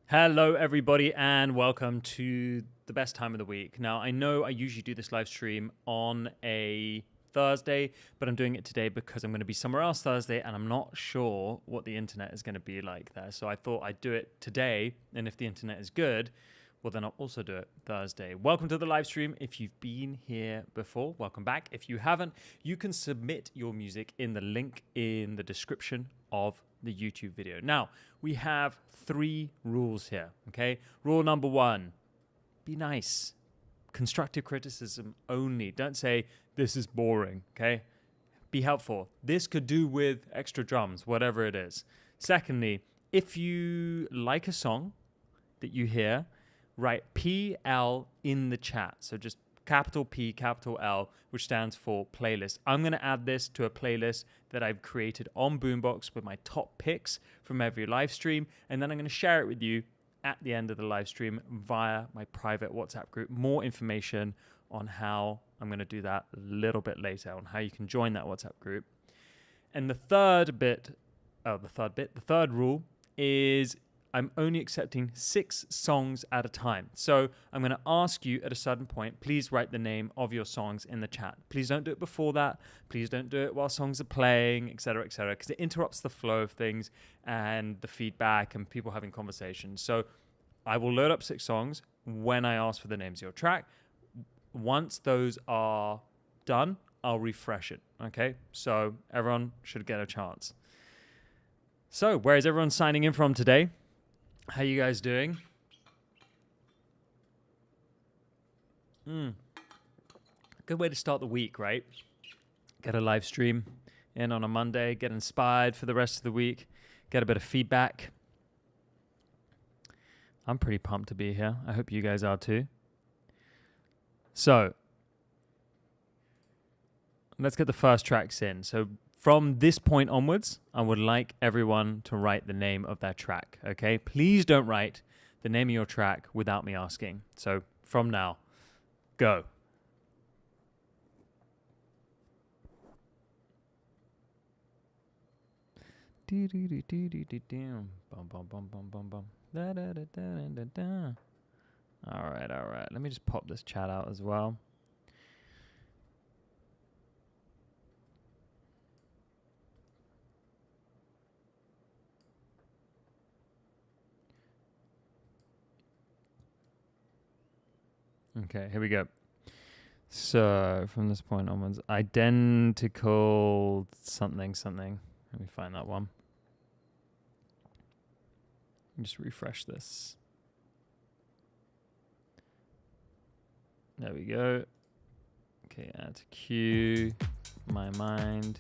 Hello, everybody, and welcome to the best time of the week. Now, I know I usually do this live stream on a Thursday, but I'm doing it today because I'm going to be somewhere else Thursday, and I'm not sure what the internet is going to be like there. So I thought I'd do it today, and if the internet is good, well, then I'll also do it Thursday. Welcome to the live stream. If you've been here before, welcome back. If you haven't, you can submit your music in the link in the description of the YouTube video. Now, we have 3 rules here, okay? Rule number 1, be nice. Constructive criticism only. Don't say, this is boring, okay? Be helpful. This could do with extra drums, whatever it is. Secondly, if you like a song that you hear, write PL in the chat. So just capital P, capital L, which stands for playlist. I'm going to add this to a playlist that I've created on Boombox with my top picks from every live stream. And then I'm going to share it with you at the end of the live stream via my private WhatsApp group. More information on how I'm going to do that a little bit later, on how you can join that WhatsApp group. And the third rule is I'm only accepting 6 songs at a time. So I'm going to ask you at a certain point, please write the name of your songs in the chat. Please don't do it before that. Please don't do it while songs are playing, etc., because it interrupts the flow of things and the feedback and people having conversations. So I will load up 6 songs when I ask for the names of your track. Once those are done, I'll refresh it, okay? So everyone should get a chance. So where is everyone signing in from today? How you guys doing? Good way to start the week, right? Get a live stream in on a Monday, get inspired for the rest of the week, get a bit of feedback. I'm pretty pumped to be here. I hope you guys are too. So, let's get the first tracks in. So, from this point onwards, I would like everyone to write the name of their track, okay? Please don't write the name of your track without me asking. So from now, go. All right. Let me just pop this chat out as well. Okay, here we go. So, from this point onwards, identical something. Let me find that one. Just refresh this. There we go. Okay, add to queue. My mind.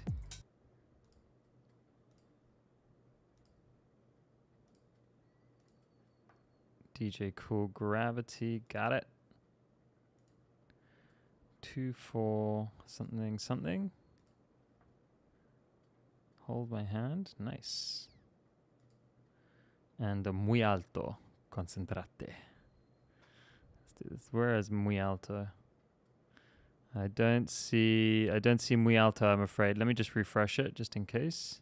DJ Cool Gravity. Got it. 2-4 something. Hold my hand. Nice. And muy alto. Concentrate. Let's do this. Where is muy alto? I don't see muy alto, I'm afraid. Let me just refresh it just in case.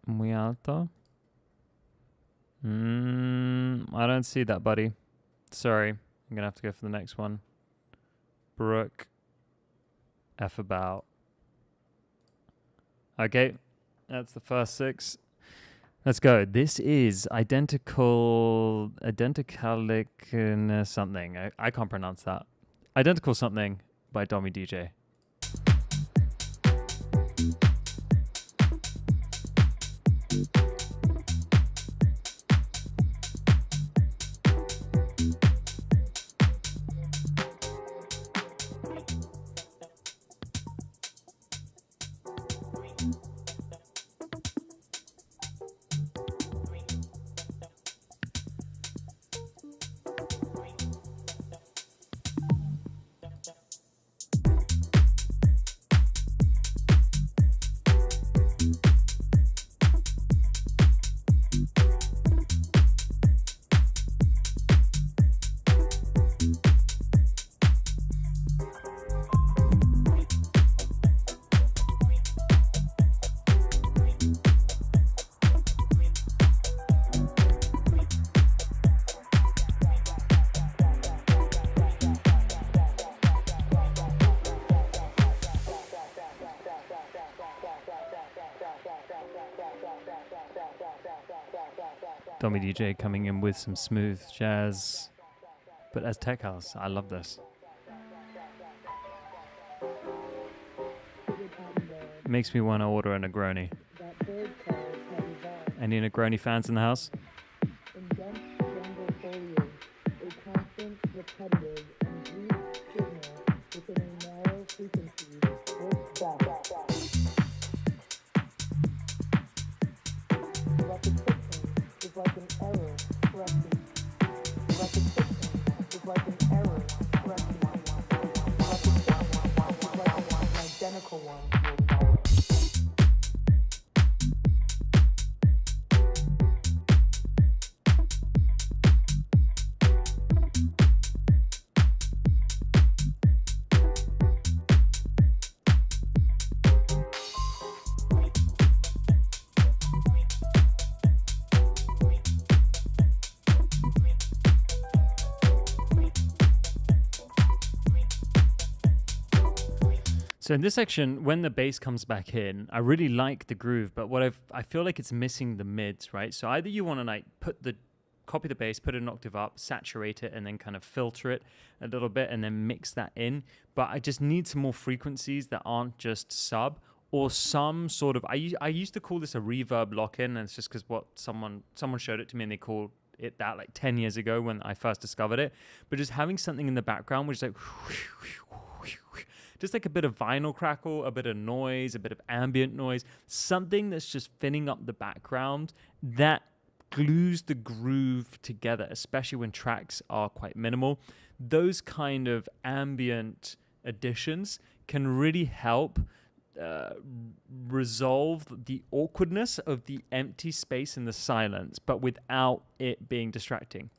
Muy alto. I don't see that, buddy. Sorry. I'm going to have to go for the next one. Brooke. F about. Okay. That's the first 6. Let's go. This is identicalic something. I can't pronounce that. Identical something by Dommy DJ. Domi DJ coming in with some smooth jazz, but as tech house. I love this. It makes me want to order a Negroni. Any Negroni fans in the house? So in this section, when the bass comes back in, I really like the groove, but I feel like it's missing the mids, right? So either you want to like copy the bass, put it an octave up, saturate it, and then kind of filter it a little bit, and then mix that in. But I just need some more frequencies that aren't just sub, or some sort of. I used to call this a reverb lock-in, and it's just because what someone showed it to me, and they called it that like 10 years ago when I first discovered it. But just having something in the background which is like just like a bit of vinyl crackle, a bit of noise, a bit of ambient noise, something that's just filling up the background that glues the groove together, especially when tracks are quite minimal. Those kind of ambient additions can really help resolve the awkwardness of the empty space and the silence, but without it being distracting.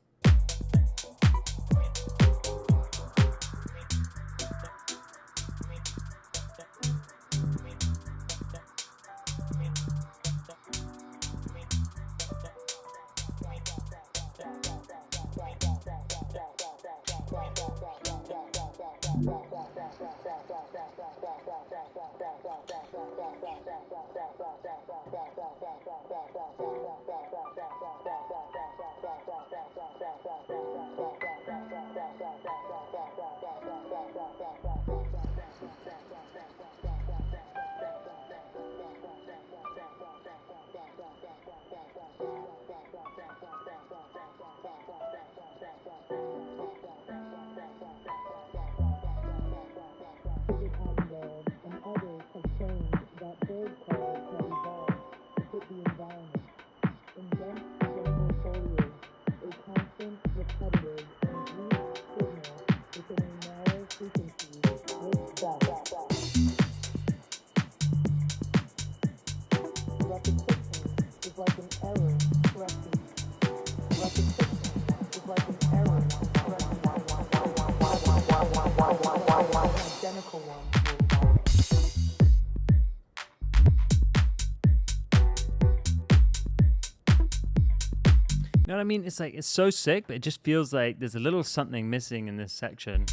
You know what I mean? It's like, it's so sick, but it just feels like there's a little something missing in this section.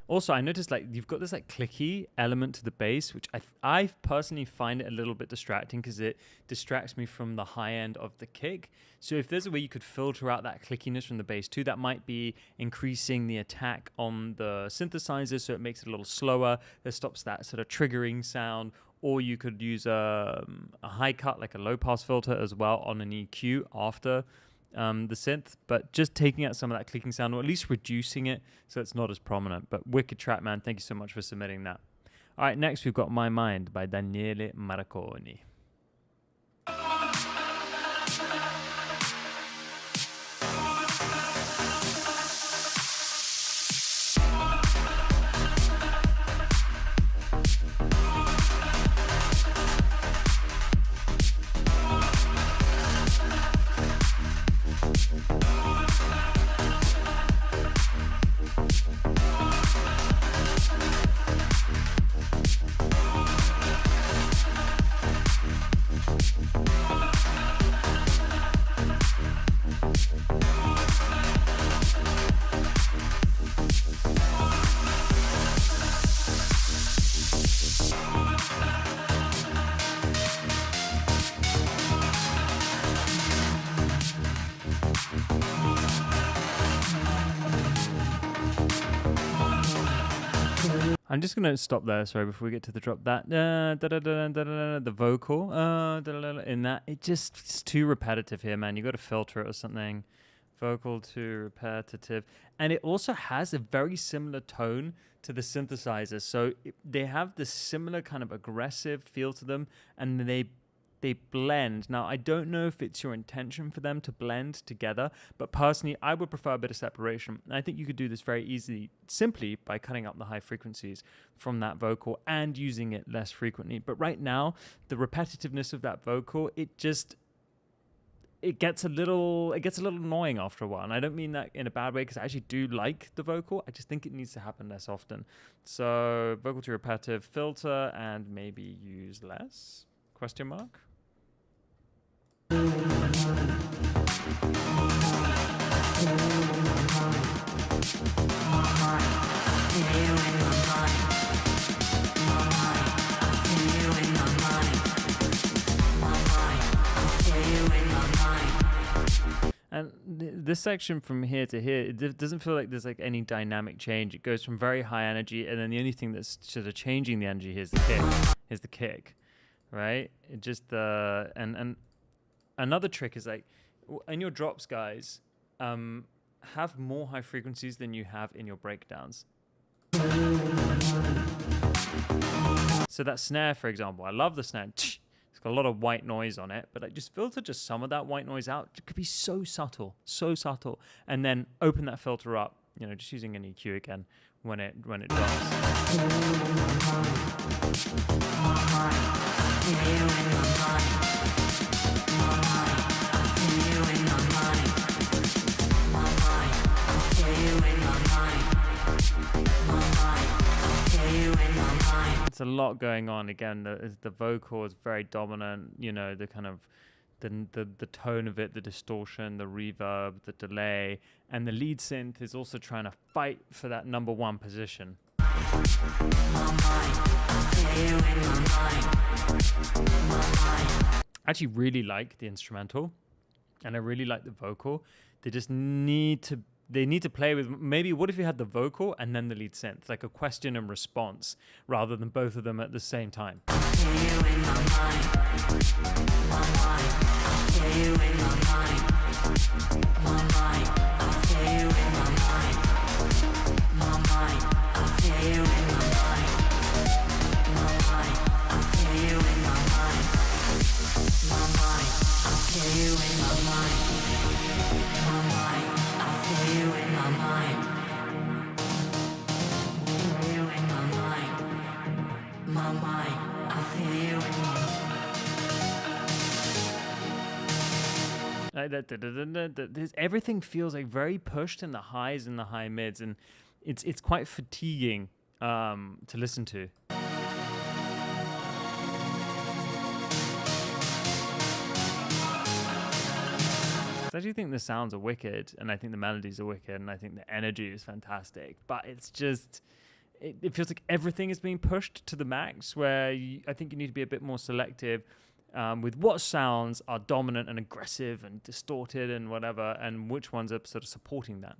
Also, I noticed like you've got this like clicky element to the bass, which I personally find it a little bit distracting because it distracts me from the high end of the kick. So if there's a way you could filter out that clickiness from the bass too, that might be increasing the attack on the synthesizer so it makes it a little slower. That stops that sort of triggering sound. Or you could use a high cut, like a low pass filter as well on an EQ after the synth, but just taking out some of that clicking sound, or at least reducing it so it's not as prominent. But wicked track, man. Thank you so much for submitting that. All right, next we've got My Mind by Daniele Marconi. I'm just going to stop there, sorry, before we get to the drop. That, the vocal, in that, it's too repetitive here, man. You got to filter it or something. Vocal too repetitive. And it also has a very similar tone to the synthesizers. So they have this similar kind of aggressive feel to them, and they blend. Now, I don't know if it's your intention for them to blend together, but personally, I would prefer a bit of separation. And I think you could do this very easily, simply by cutting up the high frequencies from that vocal and using it less frequently. But right now, the repetitiveness of that vocal, it gets a little annoying after a while. And I don't mean that in a bad way, because I actually do like the vocal. I just think it needs to happen less often. So vocal to repetitive, filter, and maybe use less? Question mark? And this section from here to here, it doesn't feel like there's like any dynamic change. It goes from very high energy, and then the only thing that's sort of changing the energy here is the kick. Is the kick, right? It just and another trick is like in your drops, guys, have more high frequencies than you have in your breakdowns. So that snare, for example, I love the snare. It's got a lot of white noise on it, but I just filter just some of that white noise out. It could be so subtle, and then open that filter up. You know, just using an EQ again when it drops. It's a lot going on. Again, the vocal is very dominant. You know, the kind of the tone of it, the distortion, the reverb, the delay, and the lead synth is also trying to fight for that number one position. I actually really like the instrumental, and I really like the vocal. They just need to play with, maybe what if you had the vocal and then the lead synth, like a question and response, rather than both of them at the same time. Everything feels like very pushed in the highs and the high mids, and it's quite fatiguing to listen to. I actually think the sounds are wicked, and I think the melodies are wicked, and I think the energy is fantastic, but it's just it feels like everything is being pushed to the max, where I think you need to be a bit more selective with what sounds are dominant and aggressive and distorted and whatever, and which ones are sort of supporting that.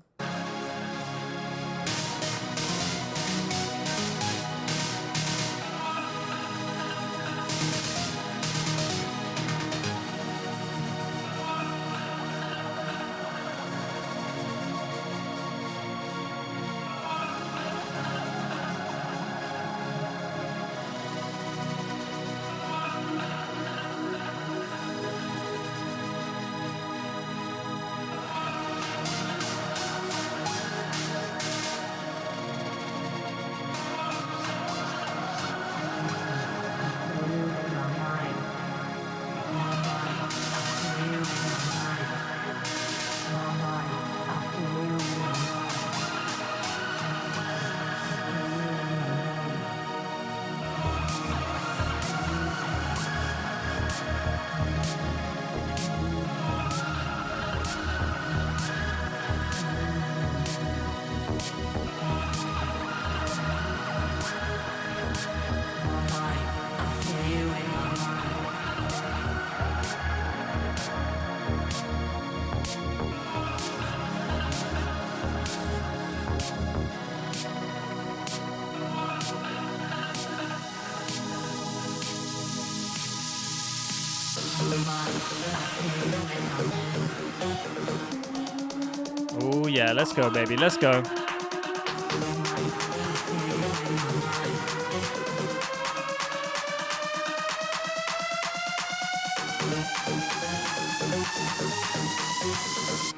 Oh yeah, let's go, baby, let's go.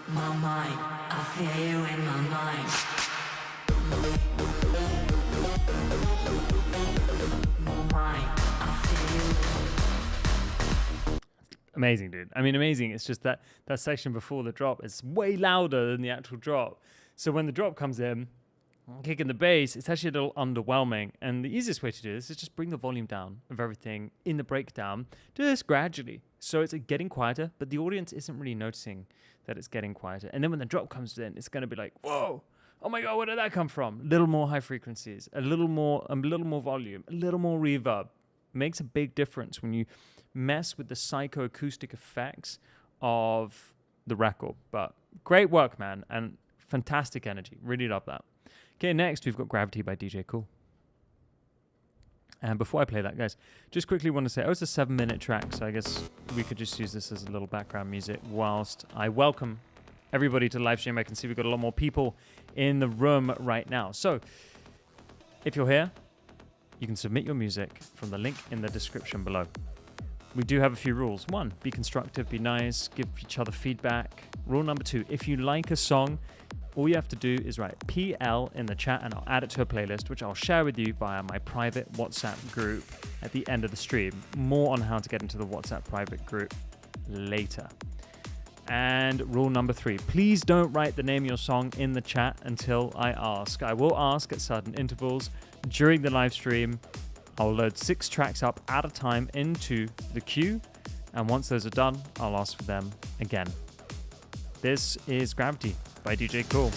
My mind, I feel you in my mind. My mind, I feel you. Amazing, dude. I mean, amazing. It's just that section before the drop is way louder than the actual drop. So when the drop comes in, kicking the bass, it's actually a little underwhelming. And the easiest way to do this is just bring the volume down of everything in the breakdown, just gradually. So it's getting quieter, but the audience isn't really noticing that it's getting quieter. And then when the drop comes in, it's going to be like, whoa, oh my God, where did that come from? A little more high frequencies, a little more volume, a little more reverb. Makes a big difference when you mess with the psychoacoustic effects of the record. But great work, man, and fantastic energy. Really love that. Okay, next we've got Gravity by DJ Cool. And before I play that, guys, just quickly want to say, it's a 7-minute track, so I guess we could just use this as a little background music whilst I welcome everybody to the live stream. I can see we've got a lot more people in the room right now. So if you're here, you can submit your music from the link in the description below. We do have a few rules. 1, be constructive, be nice, give each other feedback. Rule number 2, if you like a song, all you have to do is write PL in the chat and I'll add it to a playlist, which I'll share with you via my private WhatsApp group at the end of the stream. More on how to get into the WhatsApp private group later. And rule number 3, please don't write the name of your song in the chat until I ask. I will ask at certain intervals during the live stream. I'll load 6 tracks up at a time into the queue, and once those are done, I'll ask for them again. This is Gravity by DJ Cool.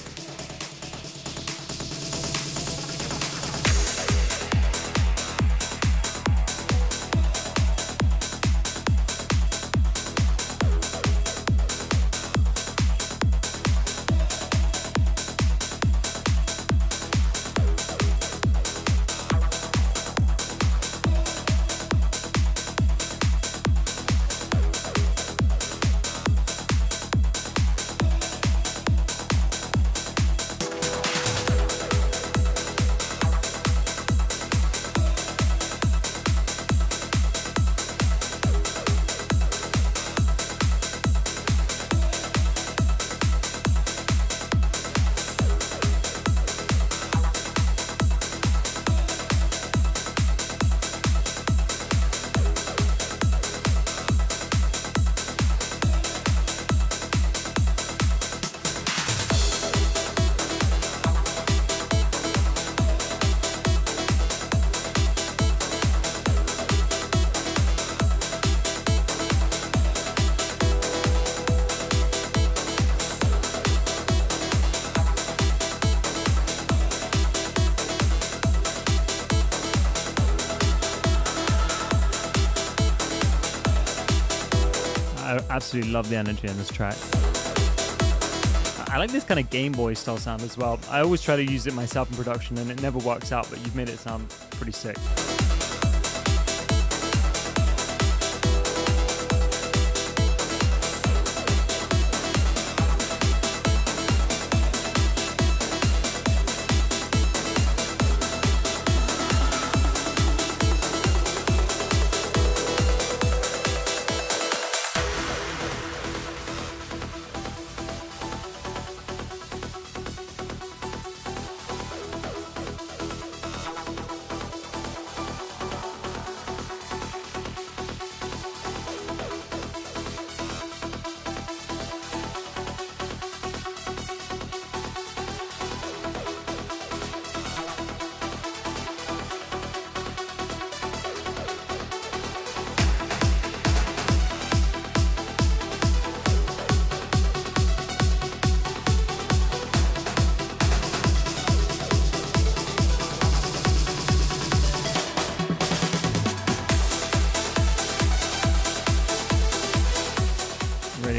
I absolutely love the energy in this track. I like this kind of Game Boy style sound as well. I always try to use it myself in production and it never works out, but you've made it sound pretty sick.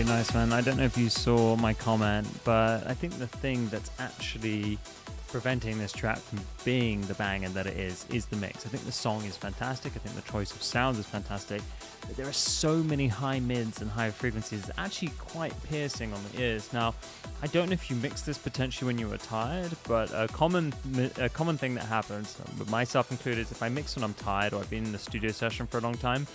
Nice, man. I don't know if you saw my comment, but I think the thing that's actually preventing this track from being the banger that it is the mix. I think the song is fantastic. I think the choice of sounds is fantastic. But there are so many high mids and high frequencies. It's actually quite piercing on the ears. Now, I don't know if you mix this potentially when you were tired, but a common thing that happens, with myself included, is if I mix when I'm tired or I've been in the studio session for a long time,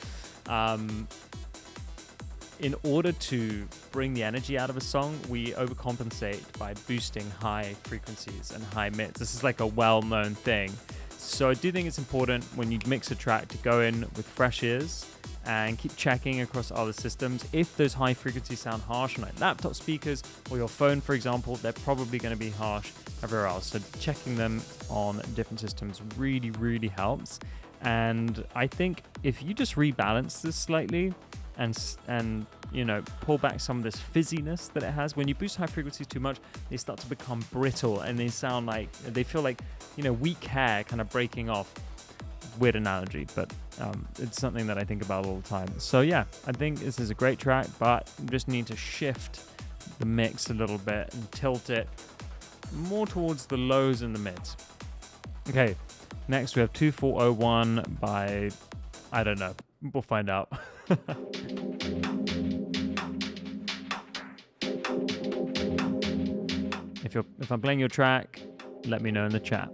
in order to bring the energy out of a song, we overcompensate by boosting high frequencies and high mids. This is like a well-known thing. So I do think it's important when you mix a track to go in with fresh ears and keep checking across other systems. If those high frequencies sound harsh on like laptop speakers or your phone, for example, they're probably going to be harsh everywhere else. So checking them on different systems really, really helps. And I think if you just rebalance this slightly, and you know, pull back some of this fizziness that it has. When you boost high frequencies too much, they start to become brittle and they feel like, you know, weak hair kind of breaking off. Weird analogy, but it's something that I think about all the time. So yeah, I think this is a great track, but you just need to shift the mix a little bit and tilt it more towards the lows and the mids. Okay, next we have 2401 by, I don't know, we'll find out. If I'm playing your track, let me know in the chat.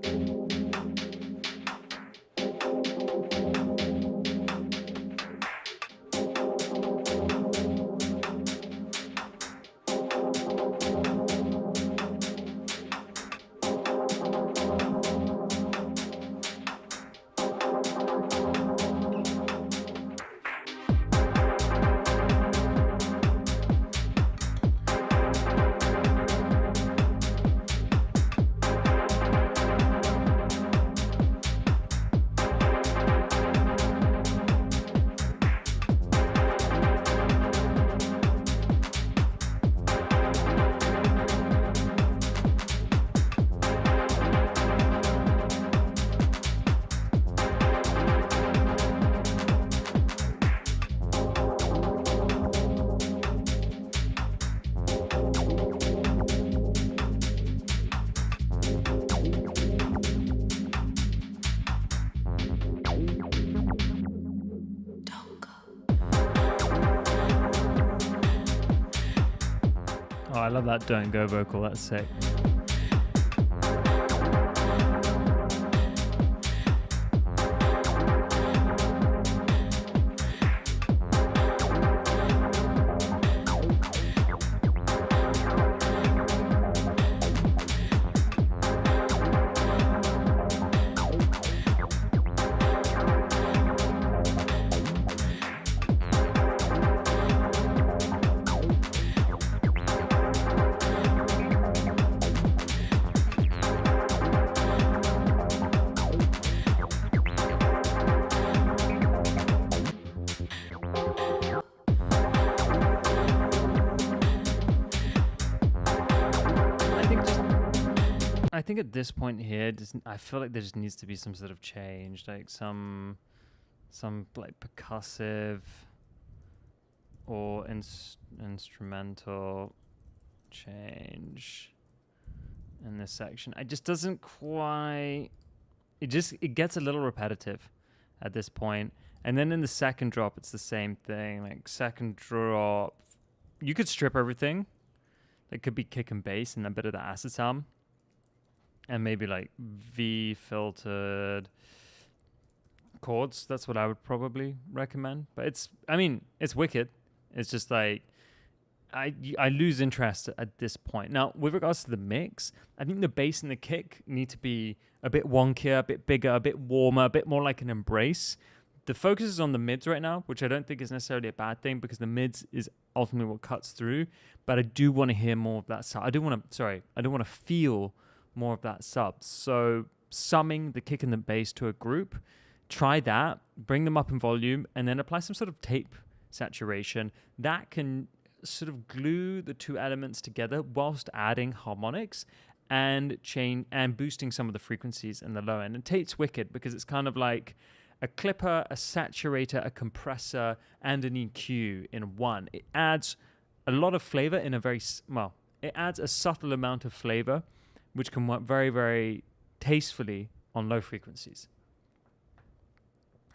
Oh, I love that Don't Go vocal, that's sick. I think at this point here, I feel like there just needs to be some sort of change, like some like percussive or instrumental change in this section. It just doesn't quite. It gets a little repetitive at this point, and then in the second drop, it's the same thing. Like second drop, you could strip everything. It could be kick and bass and a bit of the acetam. And maybe like V filtered chords. That's what I would probably recommend. But it's wicked. It's just like I lose interest at this point. Now, with regards to the mix, I think the bass and the kick need to be a bit wonkier, a bit bigger, a bit warmer, a bit more like an embrace. The focus is on the mids right now, which I don't think is necessarily a bad thing because the mids is ultimately what cuts through. But I do want to hear more of that side. I do want to feel more of that sub. So summing the kick and the bass to a group, try that, bring them up in volume, and then apply some sort of tape saturation that can sort of glue the two elements together whilst adding harmonics and boosting some of the frequencies in the low end. And tape's wicked because it's kind of like a clipper, a saturator, a compressor, and an EQ in one. It adds a lot of flavor in it adds a subtle amount of flavor which can work very, very tastefully on low frequencies.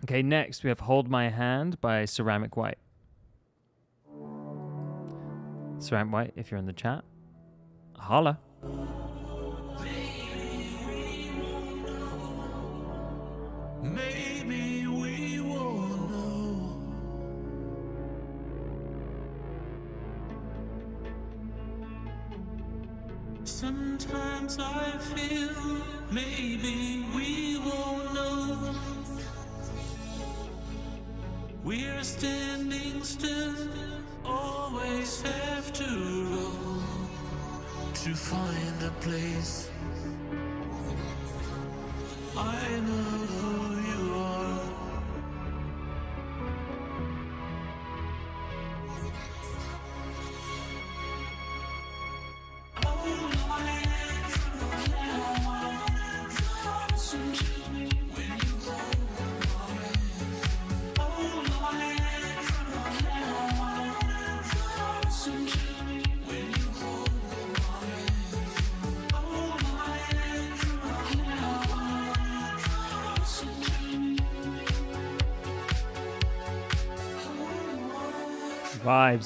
Okay, next we have Hold My Hand by Ceramic White. Ceramic White, if you're in the chat, holla. Maybe we won't know. Sometimes I feel maybe we won't know. We're standing still, always have to roll to find a place. I know who you are.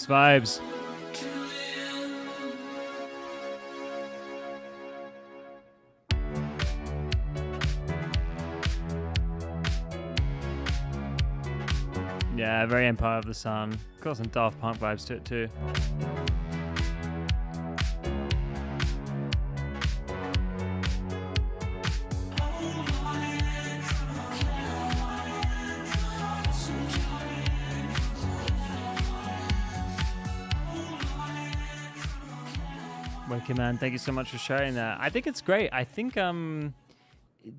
Vibes. Yeah, very Empire of the Sun. Got some Daft Punk vibes to it too. Wicked, man. Thank you so much for sharing that. I think it's great. I think it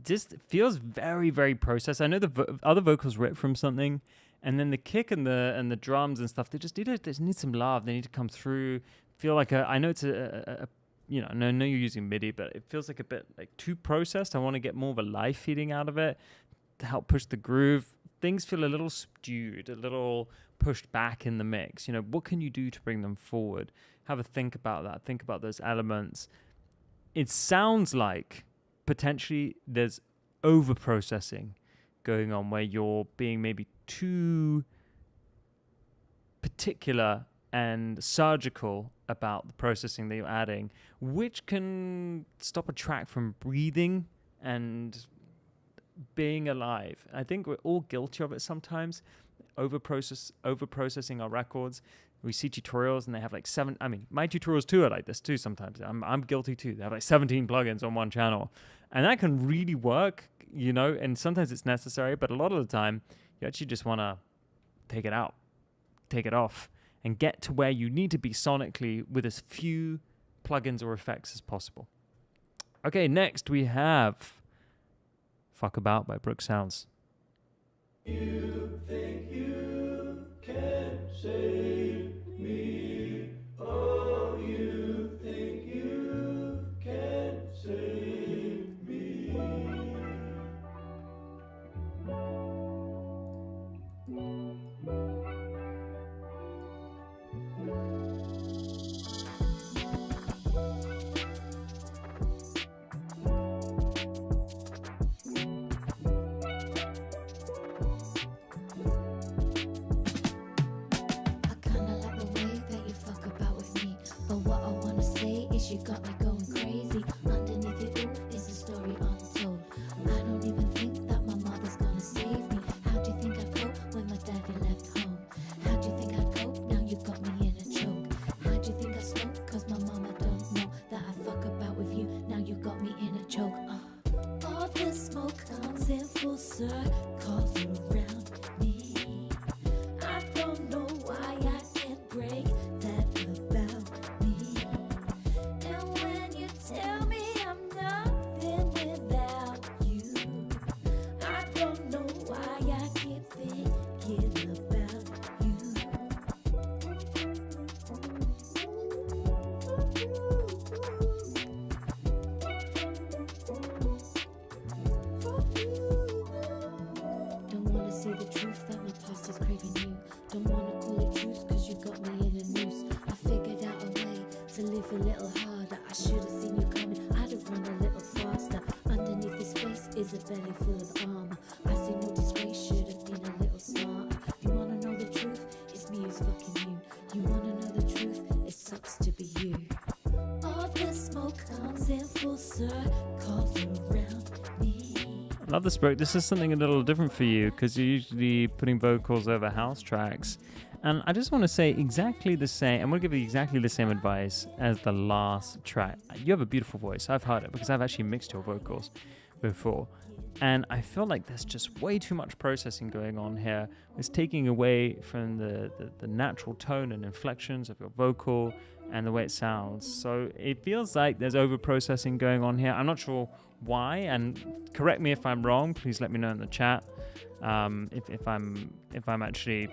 just feels very, very processed. I know the other vocals ripped from something, and then the kick and the drums and stuff, they just need some love. They need to come through. Feel like I know it's a you know, I know you're using MIDI, but it feels like a bit like too processed. I want to get more of a live feeding out of it to help push the groove. Things feel a little subdued, a little pushed back in the mix. You know, what can you do to bring them forward? Have a think about that. Think about those elements. It sounds like potentially there's over-processing going on where you're being maybe too particular and surgical about the processing that you're adding, which can stop a track from breathing and being alive. I think we're all guilty of it sometimes, over-processing our records. We see tutorials and they have like my tutorials too are like this too sometimes. I'm guilty too. They have like 17 plugins on one channel. And that can really work, you know, and sometimes it's necessary, but a lot of the time you actually just want to take it out, take it off, and get to where you need to be sonically with as few plugins or effects as possible. Okay, next we have Fuck About by Brooke Sounds. You think you can save me? Oh, you think you can save me? You got me going crazy. Underneath it all is a story untold. I don't even think that my mother's gonna save me. How do you think I cope when my daddy left home? How do you think I cope? Now you got me in a choke. How do you think I smoke? Cause my mama don't know that I fuck about with you. Now you got me in a choke. All the smoke comes in full circles around me. I don't know why I can't break that about me. And when you tell me I'm nothing without you, I don't know why I keep thinking about you. Don't wanna see the truth that my past is craving you. Don't wanna call it truth cause you got me in a noose. I figured out a way to live a little harder. I should've seen you coming, I'd have run a a belly full of armor. I say no disgrace, should have been a little smarter. You wanna know the truth? It's me who's fucking you. You wanna know the truth? It sucks to be you. All the smoke comes in full circles around me. I love this book. This is something a little different for you because you're usually putting vocals over house tracks. And I just want to say exactly the same. I'm going to give you exactly the same advice as the last track. You have a beautiful voice. I've heard it because I've actually mixed your vocals before. And I feel like there's just way too much processing going on here. It's taking away from the natural tone and inflections of your vocal and the way it sounds. So it feels like there's over-processing going on here. I'm not sure why, and correct me if I'm wrong. Please let me know in the chat. If I'm actually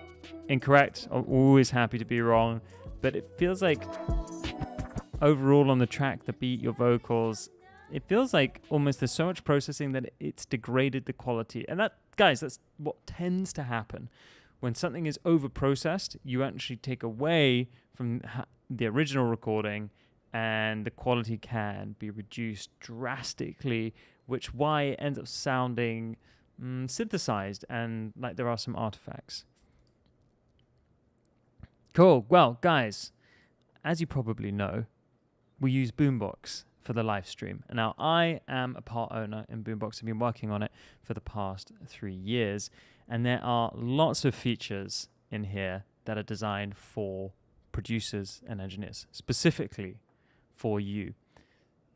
incorrect, I'm always happy to be wrong. But it feels like overall on the track, the beat, your vocals, it feels like almost there's so much processing that it's degraded the quality. And that, guys, that's what tends to happen. When something is over-processed, you actually take away from the original recording and the quality can be reduced drastically, which why it ends up sounding synthesized and like there are some artifacts. Cool. Well, guys, as you probably know, we use Boombox for the live stream. Now, I am a part owner in Boombox. I've been working on it for the past 3 years, and there are lots of features in here that are designed for producers and engineers, specifically for you.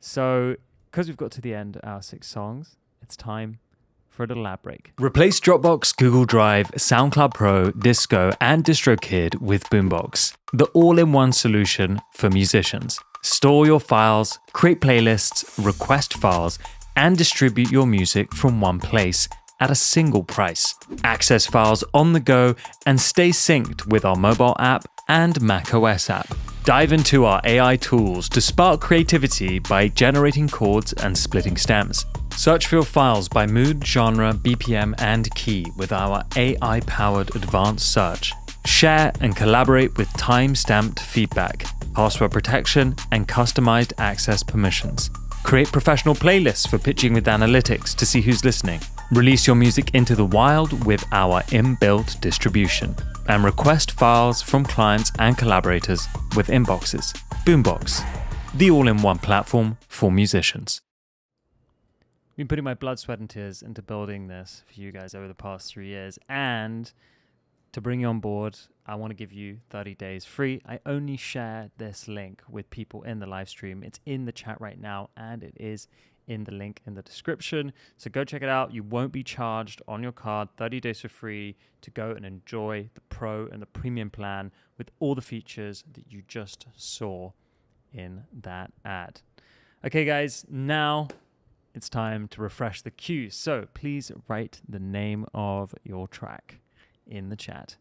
So, because we've got to the end of our 6 songs, it's time for a little ad break. Replace Dropbox, Google Drive, SoundCloud Pro, Disco, and DistroKid with Boombox, the all-in-one solution for musicians. Store your files, create playlists, request files, and distribute your music from one place at a single price. Access files on the go and stay synced with our mobile app and macOS app. Dive into our AI tools to spark creativity by generating chords and splitting stems. Search for your files by mood, genre, BPM, and key with our AI-powered advanced search. Share and collaborate with time-stamped feedback, password protection, and customized access permissions. Create professional playlists for pitching with analytics to see who's listening. Release your music into the wild with our inbuilt distribution. And request files from clients and collaborators with inboxes. Boombox, the all-in-one platform for musicians. I've been putting my blood, sweat, and tears into building this for you guys over the past 3 years. And to bring you on board, I want to give you 30 days free. I only share this link with people in the live stream. It's in the chat right now, and it is in the link in the description. So go check it out. You won't be charged on your card. 30 days for free to go and enjoy the Pro and the Premium plan with all the features that you just saw in that ad. Okay, guys, now it's time to refresh the queue. So please write the name of your track in the chat.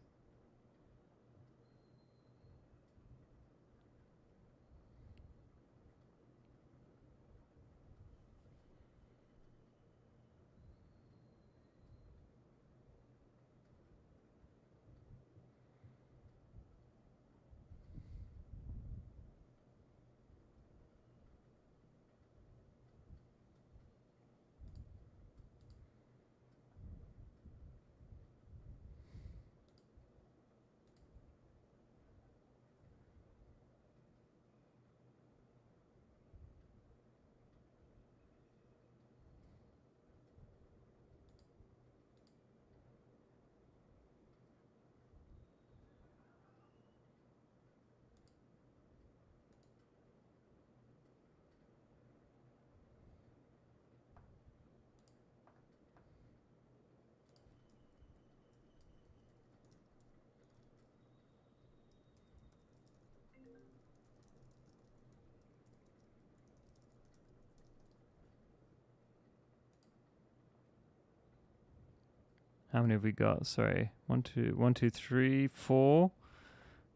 How many have we got? Sorry. 1, 2, 3, 4.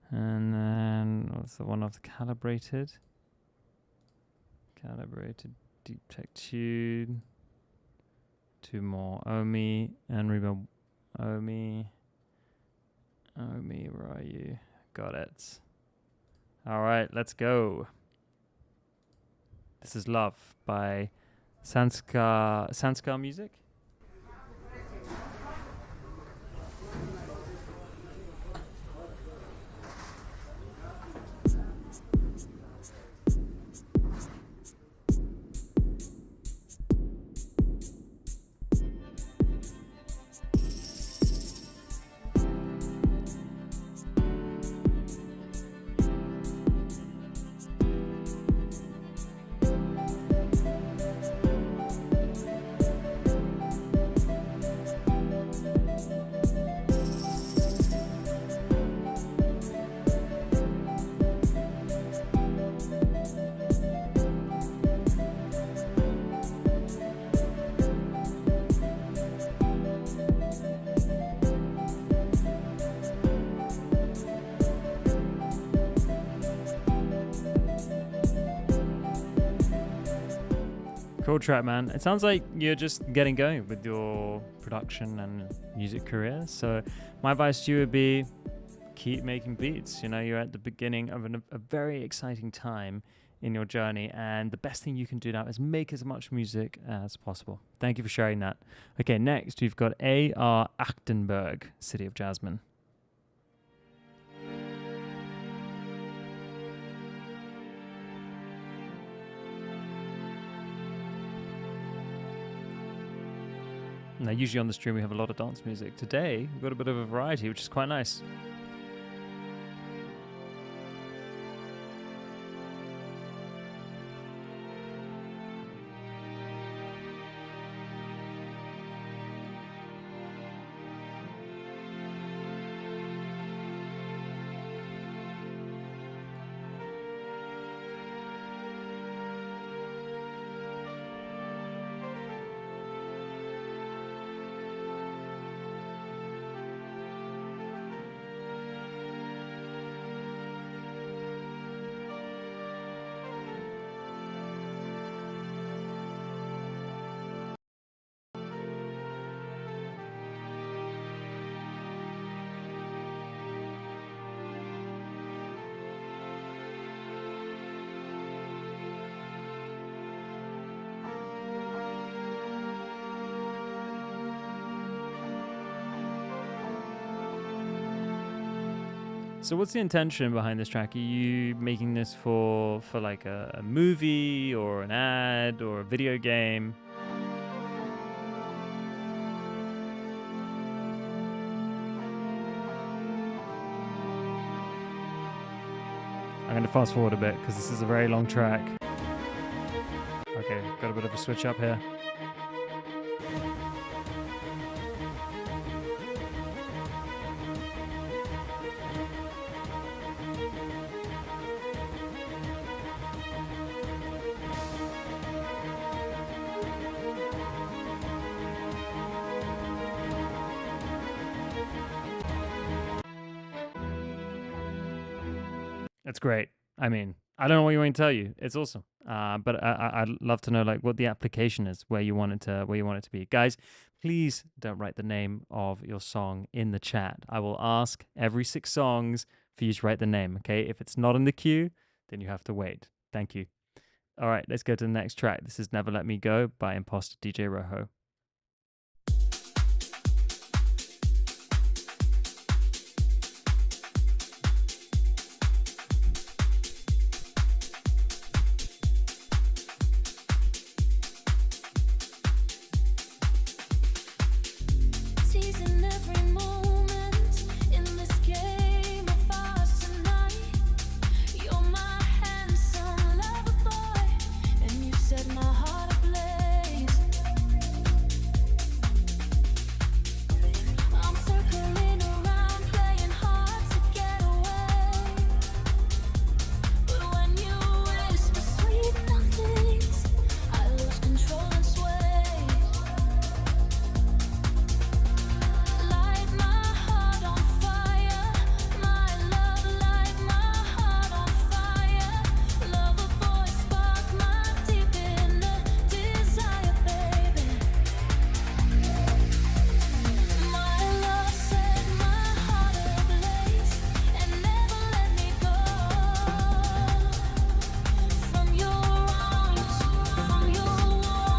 And then what's the one of the calibrated? Calibrated deep tech tune. 2 more. Omi and Reba. Omi, where are you? Got it. All right, let's go. This is Love by Sanskar Music. Cool track, man. It sounds like you're just getting going with your production and music career. So my advice to you would be keep making beats. You know, you're at the beginning of a very exciting time in your journey, and the best thing you can do now is make as much music as possible. Thank you for sharing that. Okay, next we've got A.R. Achtenberg, City of Jasmine. Now, usually on the stream we have a lot of dance music. Today, we've got a bit of a variety, which is quite nice. So what's the intention behind this track? Are you making this for like a movie or an ad or a video game? I'm going to fast forward a bit because this is a very long track. Okay, got a bit of a switch up here. It's great. I mean, I don't know what you want me to tell you. It's awesome. But I'd love to know like what the application is, where you want it to be. Guys, please don't write the name of your song in the chat. I will ask every 6 songs for you to write the name. Okay, if it's not in the queue, then you have to wait. Thank you. All right, let's go to the next track. This is "Never Let Me Go" by Imposter DJ Rojo. Seizing every moment in this game of us tonight. You're my handsome lover boy, and you set my heart ablaze. I'm circling around, playing hard to get away. But when you whisper sweet nothings, I lose control and sway. Light my heart on fire, my love, light my heart on fire. Lover boy, spark my deep inner desire, baby. My love set my heart ablaze and never let me go. From your arms, from your warm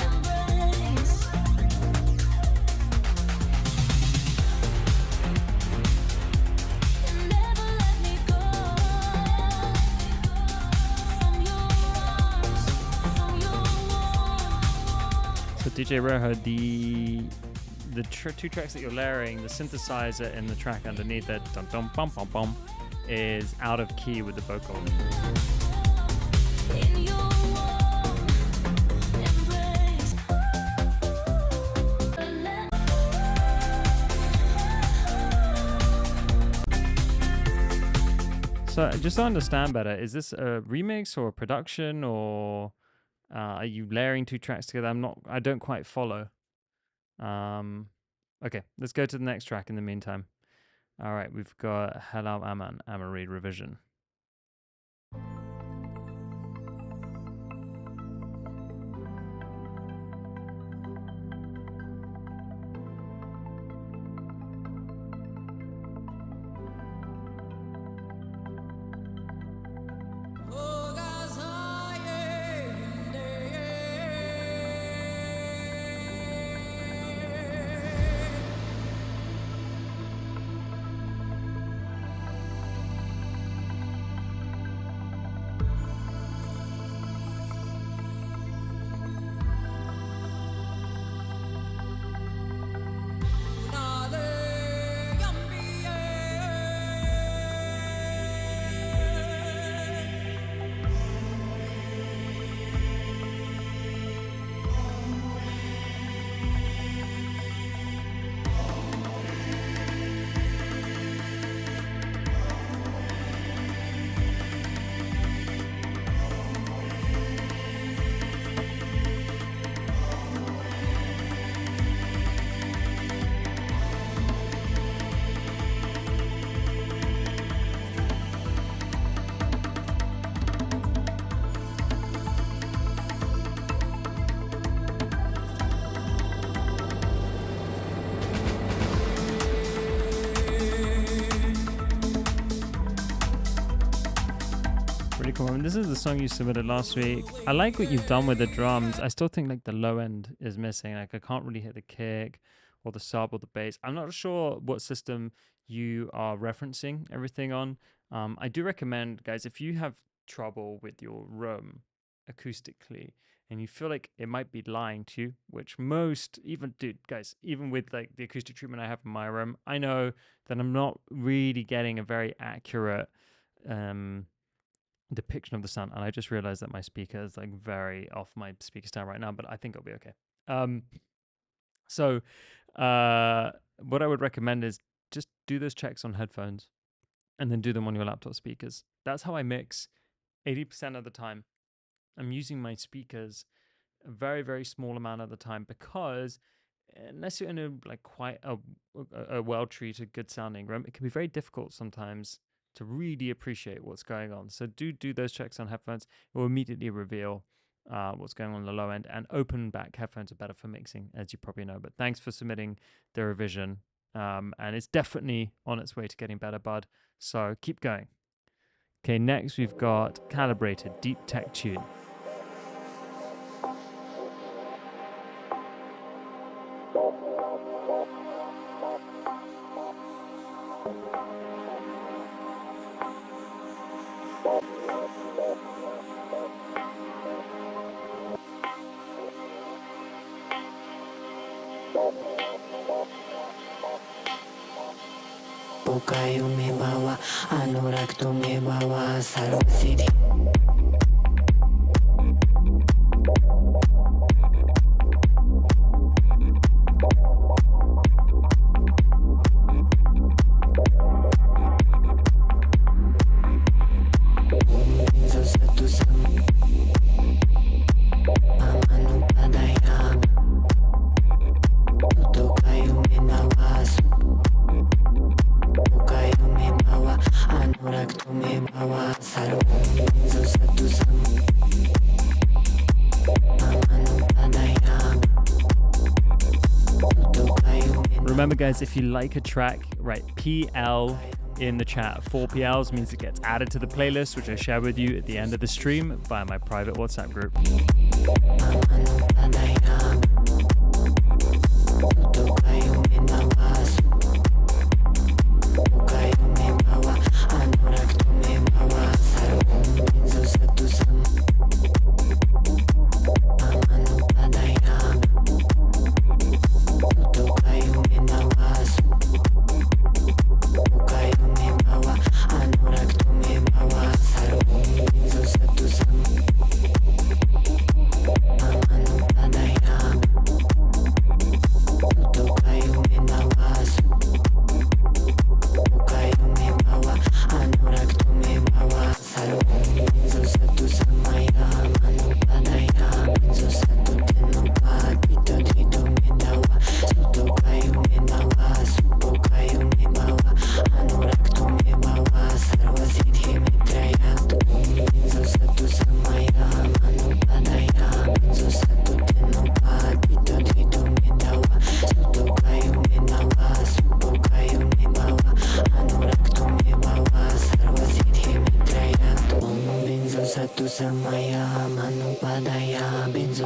embrace. And never let me go. From your arms, from your warm. So DJ Rojo, the 2 tracks that you're layering, the synthesizer and the track underneath it, dum dum bum bum bum, is out of key with the vocal. In your warm embrace. So just to understand better, is this a remix or a production, or are you layering 2 tracks together? I don't quite follow. Okay, let's go to the next track in the meantime. All right, we've got Hello Aman, Amarie Revision. Really cool. I mean, this is the song you submitted last week. I like what you've done with the drums. I still think like the low end is missing. Like I can't really hit the kick or the sub or the bass. I'm not sure what system you are referencing everything on. I do recommend, guys, if you have trouble with your room acoustically and you feel like it might be lying to you, which most, even, dude, guys, even with like the acoustic treatment I have in my room, I know that I'm not really getting a very accurate depiction of the sound, and I just realized that my speaker is like very off my speaker stand right now, but I think it'll be okay. So what I would recommend is just do those checks on headphones and then do them on your laptop speakers. That's how I mix 80% of the time. I'm using my speakers a very, very small amount of the time, because unless you're in a like quite a well-treated, good sounding room, it can be very difficult sometimes to really appreciate what's going on. So do those checks on headphones. It will immediately reveal what's going on the low end, and open back headphones are better for mixing, as you probably know. But thanks for submitting the revision. And it's definitely on its way to getting better, bud. So keep going. Okay, next we've got Calibrated Deep Tech Tune. Pukayu me bawa, anurak tu me bawa, sarva siddhi. Remember, guys, if you like a track, write PL in the chat. 4 PLs means it gets added to the playlist, which I share with you at the end of the stream via my private WhatsApp group.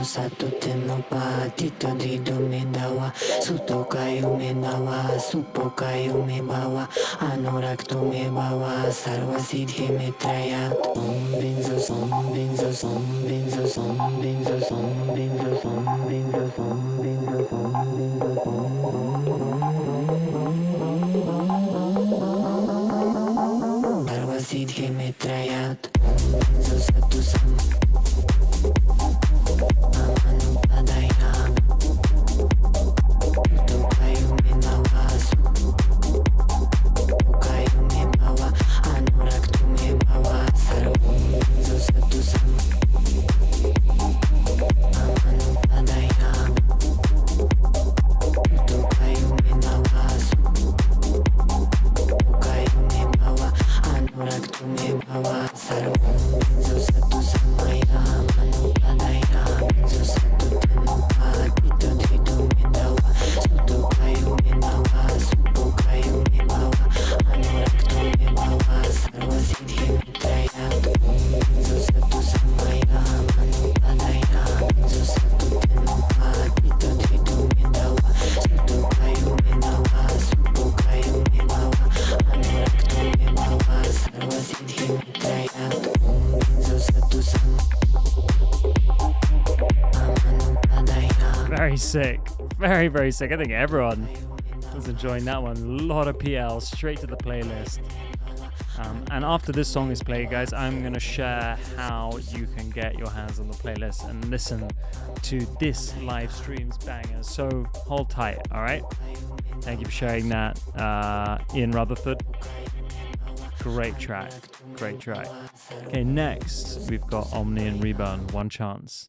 Satu tenopa, tito drido me dawa, suto kayu me dawa, supo kayu me bawa, anorakto me bawa, sarva siddhi me traya. Om binzo som binzo som binzo som binzo som binzo som binzo som binzo som binzo som. Sarva siddhi me traya. Om binzo satu sam. sarvasidhi mitrayat Om binzu satu sam Amanupadaya. Very sick. Very, very sick. I think everyone was enjoying that one. A lot of PL straight to the playlist. And after this song is played, guys, I'm going to share how you can get your hands on the playlist and listen to this live stream's bangers. So hold tight, all right? Thank you for sharing that, Ian Rutherford. Great track. Great track. Okay, next we've got Omni and Reburn, One Chance.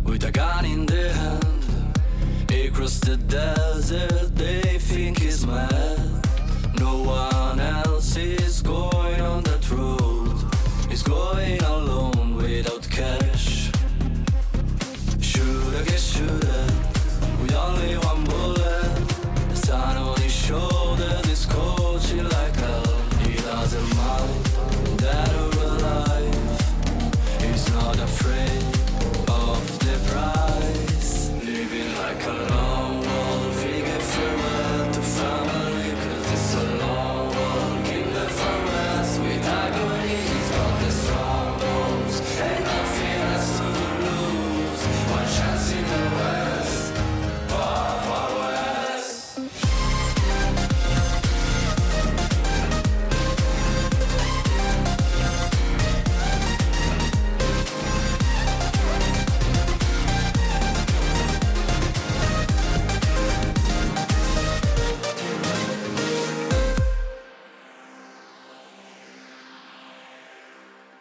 With a gun in their hand, across the desert, they think he's mad. No one else is going on that road. He's going alone without cash. Shoulda, guess shoulda, with only one bullet. The sun on his shoulder, this coaching like hell. He doesn't mind, dead or alive. He's not afraid of the price. Living like a lone wolf, he gave farewell to family, 'cause it's a long walk in the forest with agony. He's got the strongholds and nothing else to lose. One chance in the west, far, far west.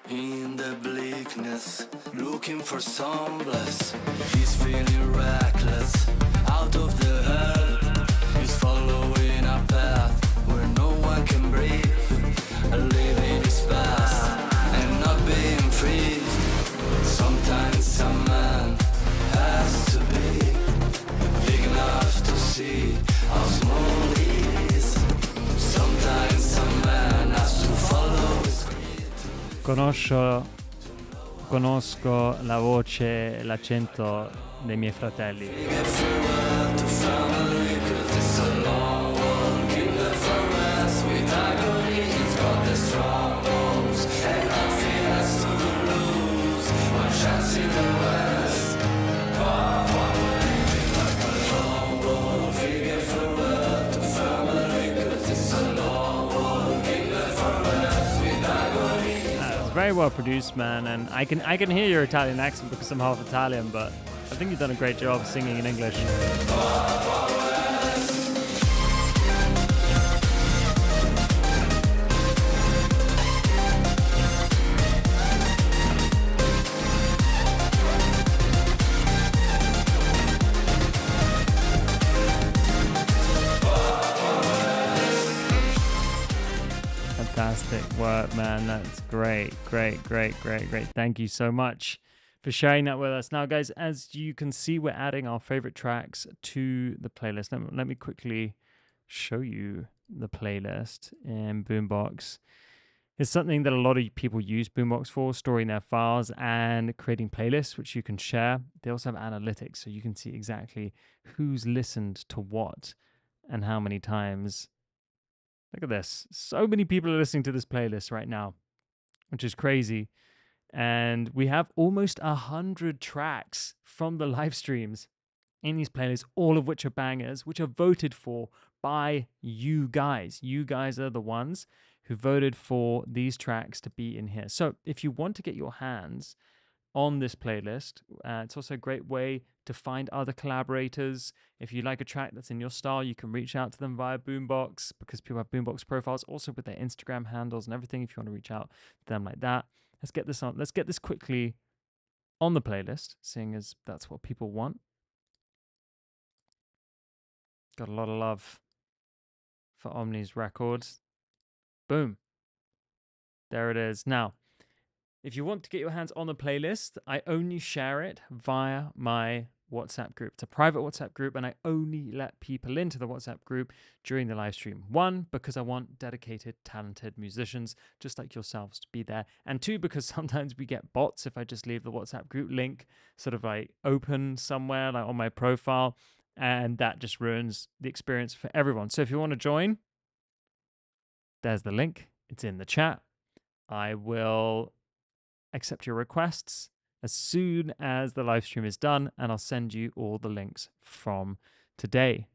In the bleakness, looking for some bliss. He's feeling reckless, out of the hell. He's following a path where no one can breathe. Living his past and not being free. Sometimes a man has to be big enough to see how small he is. Sometimes a man has to follow his creed. Conosco la voce e l'accento dei miei fratelli. Get farewell to family, 'cause it's a long walk in the forest with agony. He's got the strongholds and nothing has to lose. One chance in the west, far, far away. Like a long wolf, he get farewell to family, 'cause it's a long walk in the forest with agony. It's very well produced, man, and I can hear your Italian accent because I'm half Italian, but I think you've done a great job singing in English. Fantastic work, man. That's great. Thank you so much for sharing that with us. Now, guys, as you can see, we're adding our favorite tracks to the playlist. Let me quickly show you the playlist in Boombox. It's something that a lot of people use Boombox for, storing their files and creating playlists, which you can share. They also have analytics, so you can see exactly who's listened to what and how many times. Look at this. So many people are listening to this playlist right now, which is crazy. And we have almost 100 tracks from the live streams in these playlists, all of which are bangers, which are voted for by you guys. You guys are the ones who voted for these tracks to be in here. So if you want to get your hands on this playlist, it's also a great way to find other collaborators. If you like a track that's in your style, you can reach out to them via Boombox, because people have Boombox profiles also with their Instagram handles and everything. If you want to reach out to them like that, let's get this on. Let's get this quickly on the playlist, seeing as that's what people want. Got a lot of love for Omni's records. Boom. There it is. Now, if you want to get your hands on the playlist, I only share it via my WhatsApp group. It's a private WhatsApp group, and I only let people into the WhatsApp group during the live stream. 1, because I want dedicated, talented musicians just like yourselves to be there. And 2, because sometimes we get bots if I just leave the WhatsApp group link sort of like open somewhere like on my profile, and that just ruins the experience for everyone. So if you want to join, there's the link. It's in the chat. I will accept your requests as soon as the live stream is done, and I'll send you all the links from today.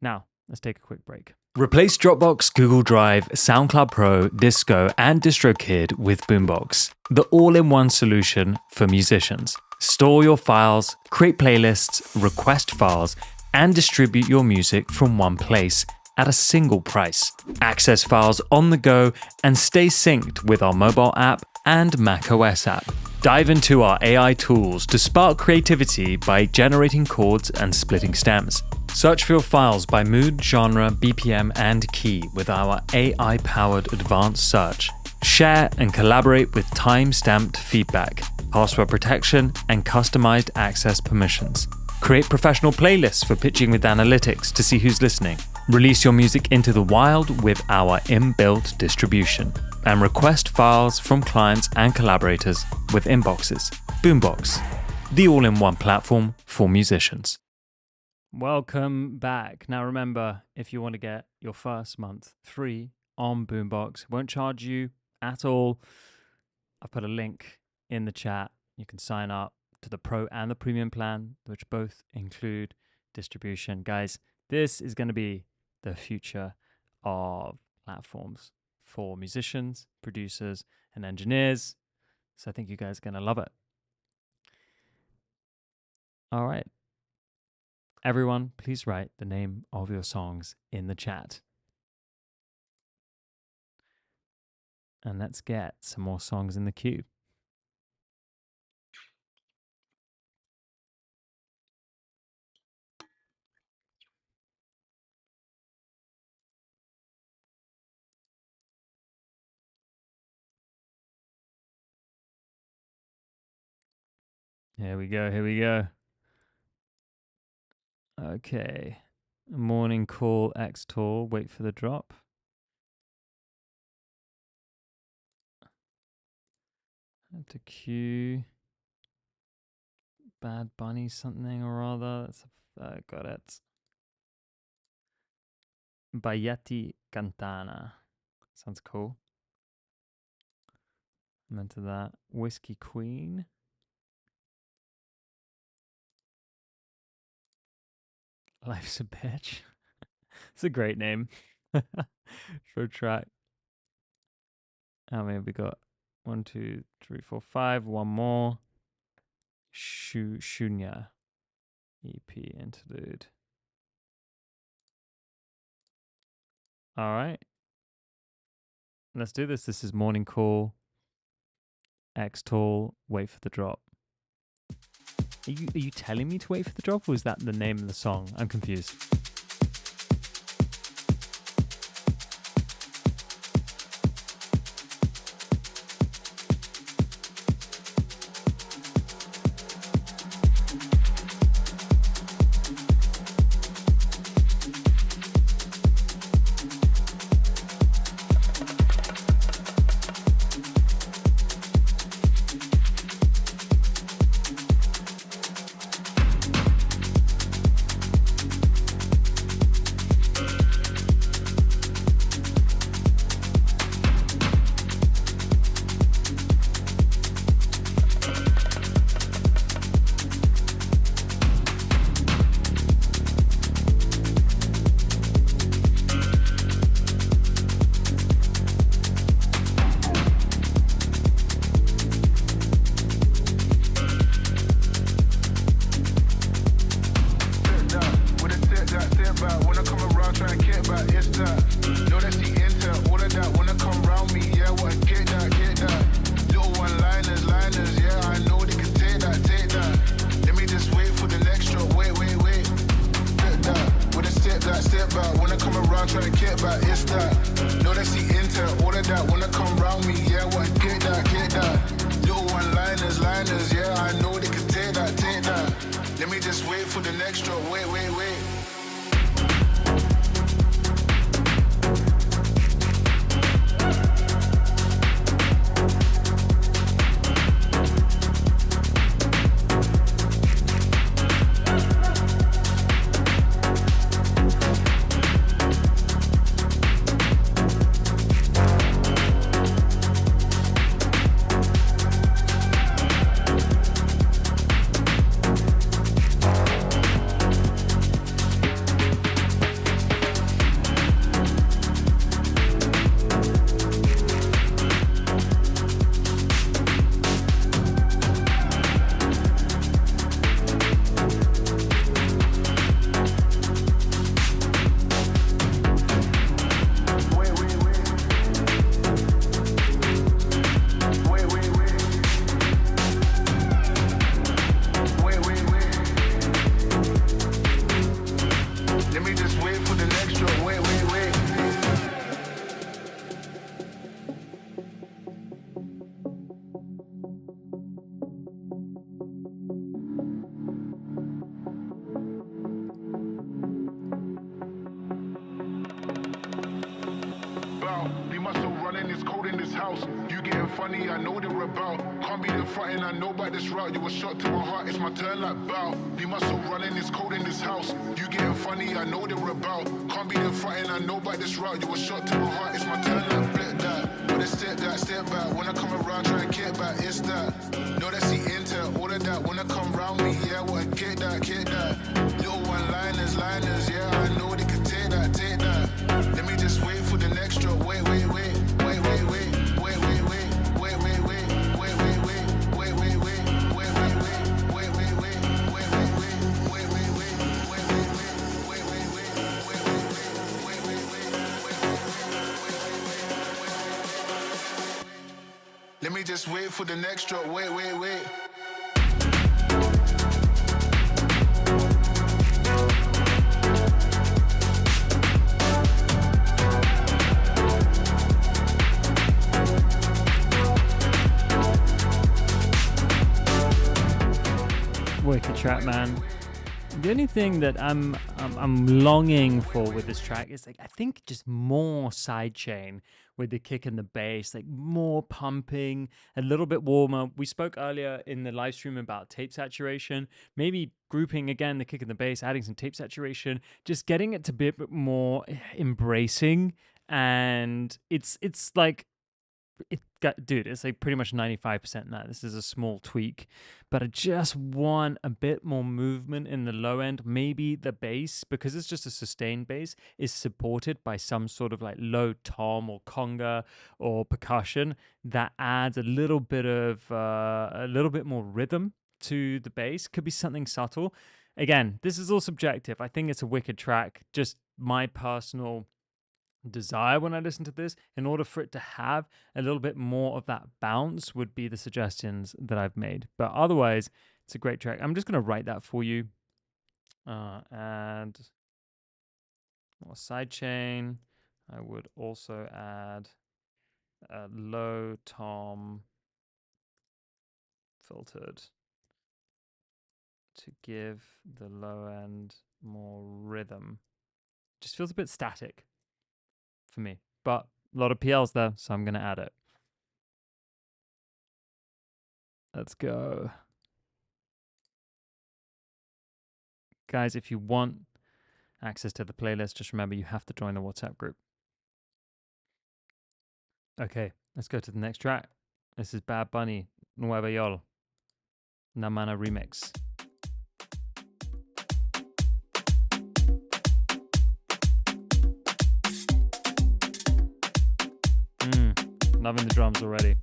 Now, let's take a quick break. Replace Dropbox, Google Drive, SoundCloud Pro, Disco, and DistroKid with Boombox, the all-in-one solution for musicians. Store your files, create playlists, request files, and distribute your music from one place at a single price. Access files on the go and stay synced with our mobile app and macOS app. Dive into our AI tools to spark creativity by generating chords and splitting stems. Search for your files by mood, genre, BPM, and key with our AI-powered advanced search. Share and collaborate with time-stamped feedback, password protection, and customized access permissions. Create professional playlists for pitching with analytics to see who's listening. Release your music into the wild with our inbuilt distribution. And request files from clients and collaborators with inboxes. Boombox, the all-in-one platform for musicians. Welcome back. Now remember, if you want to get your first month free on Boombox, it won't charge you at all. I've put a link in the chat. You can sign up to the Pro and the Premium plan, which both include distribution. Guys, this is going to be the future of platforms for musicians, producers, and engineers. So I think you guys are going to love it. All right. Everyone, please write the name of your songs in the chat. And let's get some more songs in the queue. Here we go, here we go. Okay. Morning Call, X Tour, wait for the drop. Add to queue. Bad Bunny something or other. Got it. Bayati Cantana. Sounds cool. I'm into that. Whiskey Queen. Life's a Bitch. It's a great name for a track. How many have we got? 1, 2, 3, 4, 5. One more. Shunya. EP interlude. All right. Let's do this. This is Morning Call. X Tall. Wait for the drop. Are you telling me to wait for the drop, or is that the name of the song? I'm confused. this house. You getting funny, I know they're about. Can't be the frontin', I know about this route. You were shot to my heart, it's my turn like bow. Leave my soul running, it's cold in this house. You getting funny, I know they're about. Can't be the frontin', I know about this route. You were shot to my heart, it's my turn like flip that. But it's step back. When I come around, try and get back, it's that. Know that's the intel, all of that. When I come round me, yeah, I wanna get that. Little one-liners, yeah, I know they can take that. Let me just wait for the next drop. Wait. Let me just wait for the next drop. Wait. Wicked track, man. The only thing that I'm longing for with this track is like I think just more sidechain with the kick and the bass, like more pumping, a little bit warmer. We spoke earlier in the live stream about tape saturation, maybe grouping again the kick and the bass, adding some tape saturation, just getting it to be a bit more embracing. And it's like it's like pretty much 95% now. This is a small tweak, but I just want a bit more movement in the low end. Maybe the bass, because it's just a sustained bass, is supported by some sort of like low tom or conga or percussion that adds a little bit more rhythm to the bass. Could be something subtle. Again, this is all subjective. I think it's a wicked track. Just my personal desire when I listen to this, in order for it to have a little bit more of that bounce, would be the suggestions that I've made. But otherwise, it's a great track. I'm just going to write that for you. And more sidechain. I would also add a low tom filtered to give the low end more rhythm. Just feels a bit static for me, but a lot of PLs there, so I'm going to add it. Let's go. Guys, if you want access to the playlist, just remember you have to join the WhatsApp group. Okay, let's go to the next track. This is Bad Bunny, Nueva Yol, Namana remix. Loving the drums already.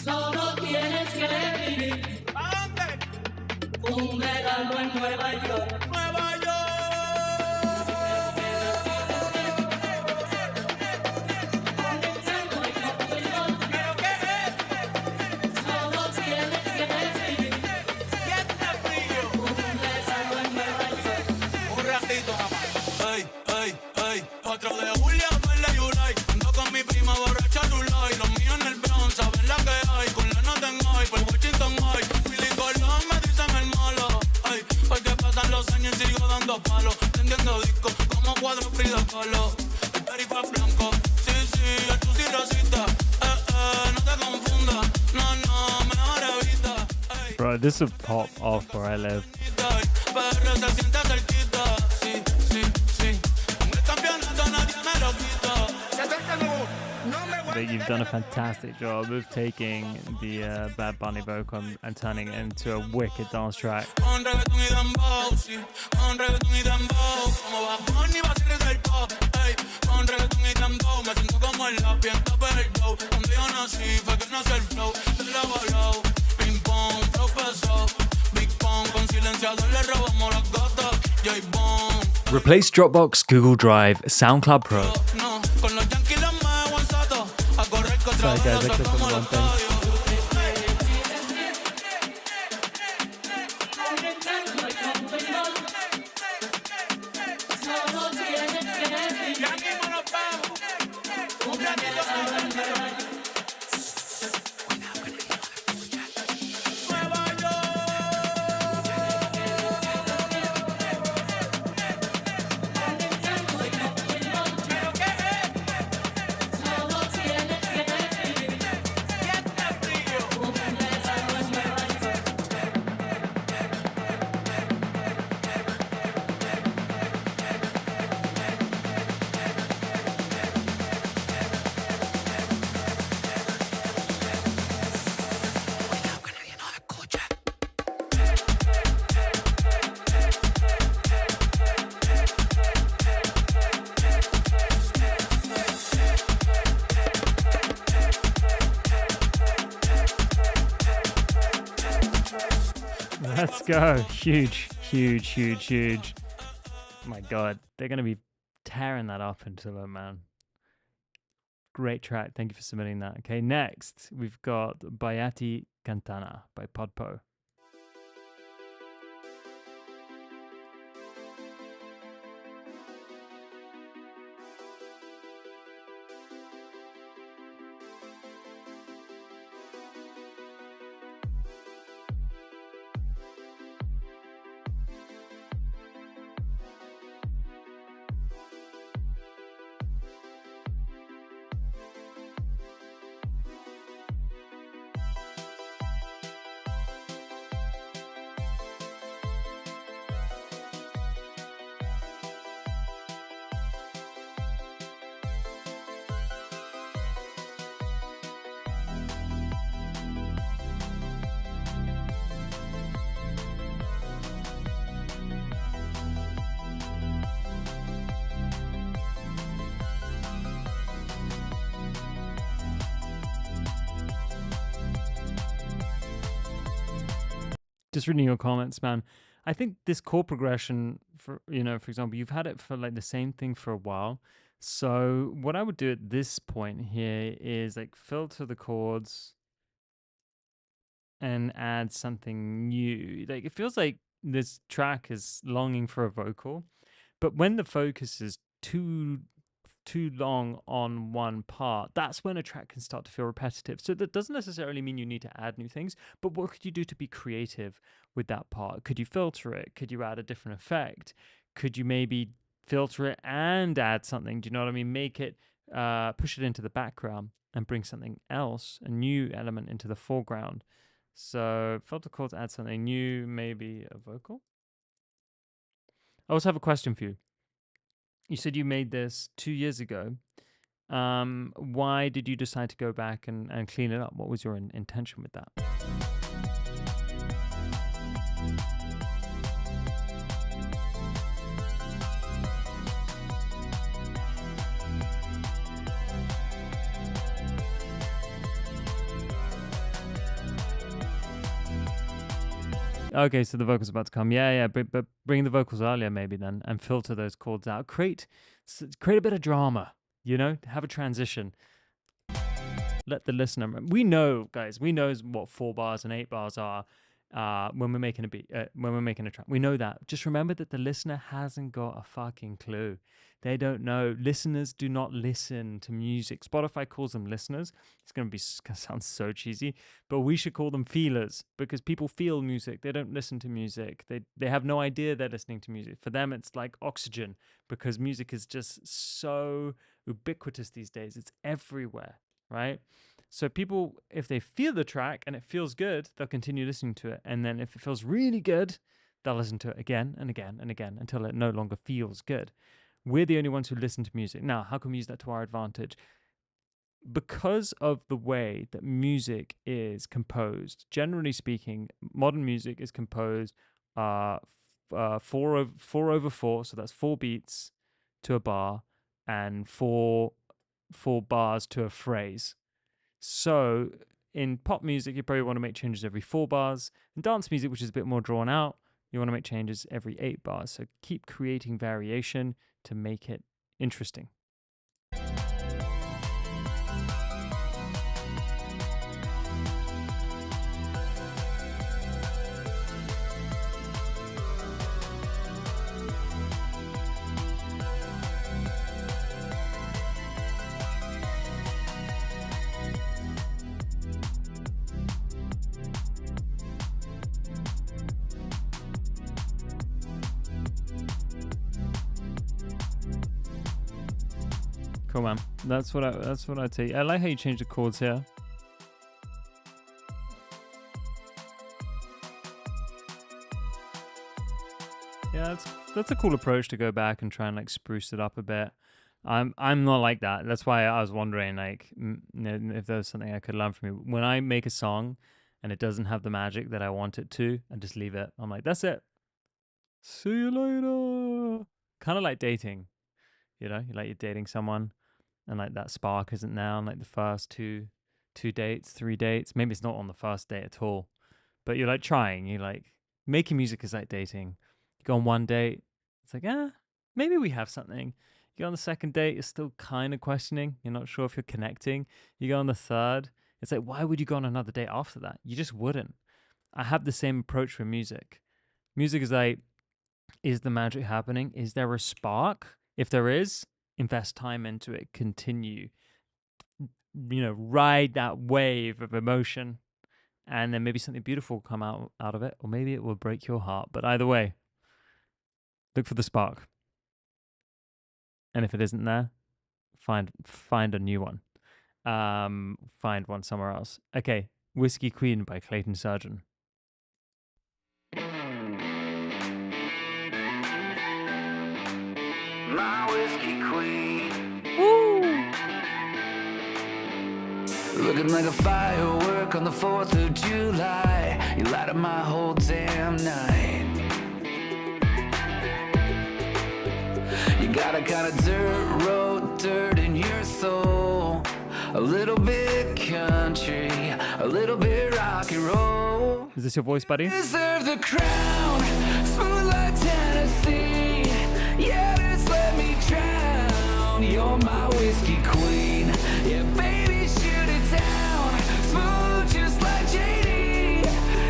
Solo tienes que vivir un verano en Nueva York. Nueva York. ¿Pero qué es? Solo tienes que vivir. Siente frío. Un verano en Nueva York. Un ratito nada más. Ey, 4 de julio, verde July. Ando con mi prima borracha Lula y los míos en el Bronx, saben la que hay. Con la no tengo hay, por Washington hay. Willy Colón me dicen el malo. Ey, porque pasan los años y sigo dando palos. Tendiendo discos como cuadro Frida Kahlo. El perifa blanco, sí, el tusi rosita. No te confundas, no, mejor evita. Bro, this would pop off where I live. Pero se siente cerquita, sí. Con el campeonato nadie me lo quita. But you've done a fantastic job of taking the Bad Bunny vocal and turning it into a wicked dance track. Con reggaetón y dembow, sí. Con reggaetón y dembow. Como Bad Bunny va a ser del pop. Ey, con reggaetón y dembow. Me siento como el lápiz en top del dough. Cuando yo nací fue que nació el flow. De la volado, ping pong, flow pesado. Big pong, con silenciador le robamos las gotas. J-Bone. Replace Dropbox, Google Drive, SoundCloud Pro. No, con los yankees los me guanzato. A correr contra Sorry guys, I clicked on the wrong thing. Let's go. Huge, huge, huge, huge. My God, they're going to be tearing that up into it, man. Great track. Thank you for submitting that. Okay, next we've got Bayati Cantana by Podpo. Just reading your comments, man. I think this chord progression, for for example, you've had it for like the same thing for a while. So what I would do at this point here is like filter the chords and add something new. Like it feels like this track is longing for a vocal, but when the focus is too long on one part, that's when a track can start to feel repetitive. So that doesn't necessarily mean you need to add new things, but what could you do to be creative with that part? Could you filter it? Could you add a different effect? Could you maybe filter it and add something? Do you know what I mean? Make it, push it into the background and bring something else, a new element into the foreground. So filter chords, add something new, maybe a vocal. I also have a question for you. You said you made this 2 years ago. Why did you decide to go back and clean it up? What was your intention with that? Okay, so the vocals about to come. Yeah, but bring the vocals earlier maybe then, and filter those chords out. Create a bit of drama. Have a transition. Let the listener. We know, guys. We know what 4 bars and 8 bars are when we're making a beat. When we're making a track, we know that. Just remember that the listener hasn't got a fucking clue. They don't know. Listeners do not listen to music. Spotify calls them listeners. It's gonna sound so cheesy, but we should call them feelers, because people feel music. They don't listen to music. They have no idea they're listening to music. For them, it's like oxygen, because music is just so ubiquitous these days. It's everywhere, right? So people, if they feel the track and it feels good, they'll continue listening to it. And then if it feels really good, they'll listen to it again and again and again until it no longer feels good. We're the only ones who listen to music. Now, how can we use that to our advantage? Because of the way that music is composed, generally speaking, modern music is composed 4/4, so that's 4 beats to a bar and four bars to a phrase. So in pop music, you probably want to make changes every 4 bars. In dance music, which is a bit more drawn out, you want to make changes every 8 bars. So keep creating variation to make it interesting. Cool, man. That's what I'd say. I like how you change the chords here. Yeah, that's a cool approach to go back and try and like spruce it up a bit. I'm not like that. That's why I was wondering like if there was something I could learn from you. When I make a song and it doesn't have the magic that I want it to, I just leave it. I'm like, that's it. See you later. Kind of like dating. You're dating someone, and like that spark isn't there on like the first two dates, 3 dates. Maybe it's not on the first date at all, but you're like trying. You like making music is like dating. You go on one date, it's like, maybe we have something. You go on the second date, you're still kind of questioning. You're not sure if you're connecting. You go on the third, it's like, why would you go on another date after that? You just wouldn't. I have the same approach with music. Music is like, is the magic happening? Is there a spark? If there is, invest time into it. Continue. Ride that wave of emotion. And then maybe something beautiful will come out of it. Or maybe it will break your heart. But either way, look for the spark. And if it isn't there, find a new one. Find one somewhere else. Okay, Whiskey Queen by Clayton Surgeon. My whiskey queen. Woo! Looking like a firework on the 4th of July. You light up my whole damn night. You got a kind of dirt road, dirt in your soul. A little bit country, a little bit rock and roll. Is this your voice, buddy? Deserve the crown, smooth like Tennessee. Yeah, just let me drown. You're my whiskey queen. Yeah, baby, shoot it down. Smooth just like JD.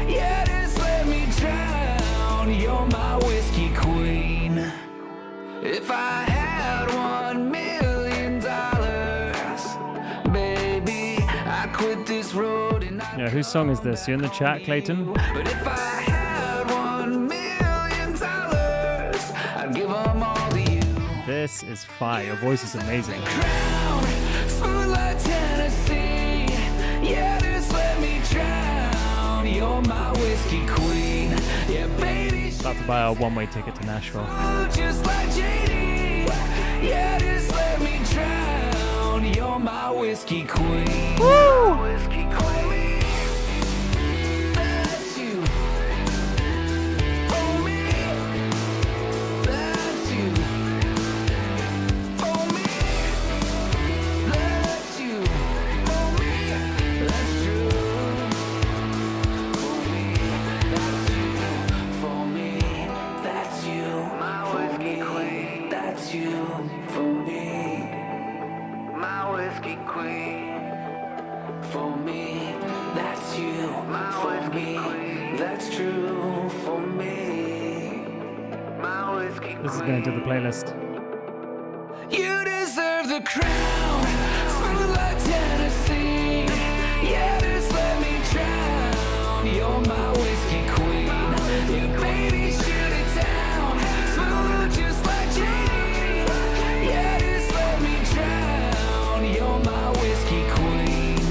Yeah, just let me drown. You're my whiskey queen. If I had $1 million, baby, I'd quit this road and I'd Yeah, whose song is this? You in the chat, Clayton? But if I had $1 million, I'd give them all to you. This is fire. Your voice is amazing. Crown, smooth like Tennessee. Yeah, just let me drown. You're my whiskey queen. Yeah, baby. About to buy a one-way ticket to Nashville. Just like JD. Yeah, just let me drown. You're my whiskey queen. Woo! Whiskey queen. That's you. Oh, me. That's you. Oh, me. That's you. Oh, me. That's true. For me, that's you. For me, that's you. My whiskey queen. That's you. For me, my whiskey queen. For me, that's you. For me, that's true. For me, my whiskey This is going to the playlist. You deserve the crown, smooth like Tennessee. Yeah, just let me drown. You're my whiskey queen. Yeah, baby, shoot it down. Smooth just like JD. Yeah, just let me drown. You're my whiskey queen.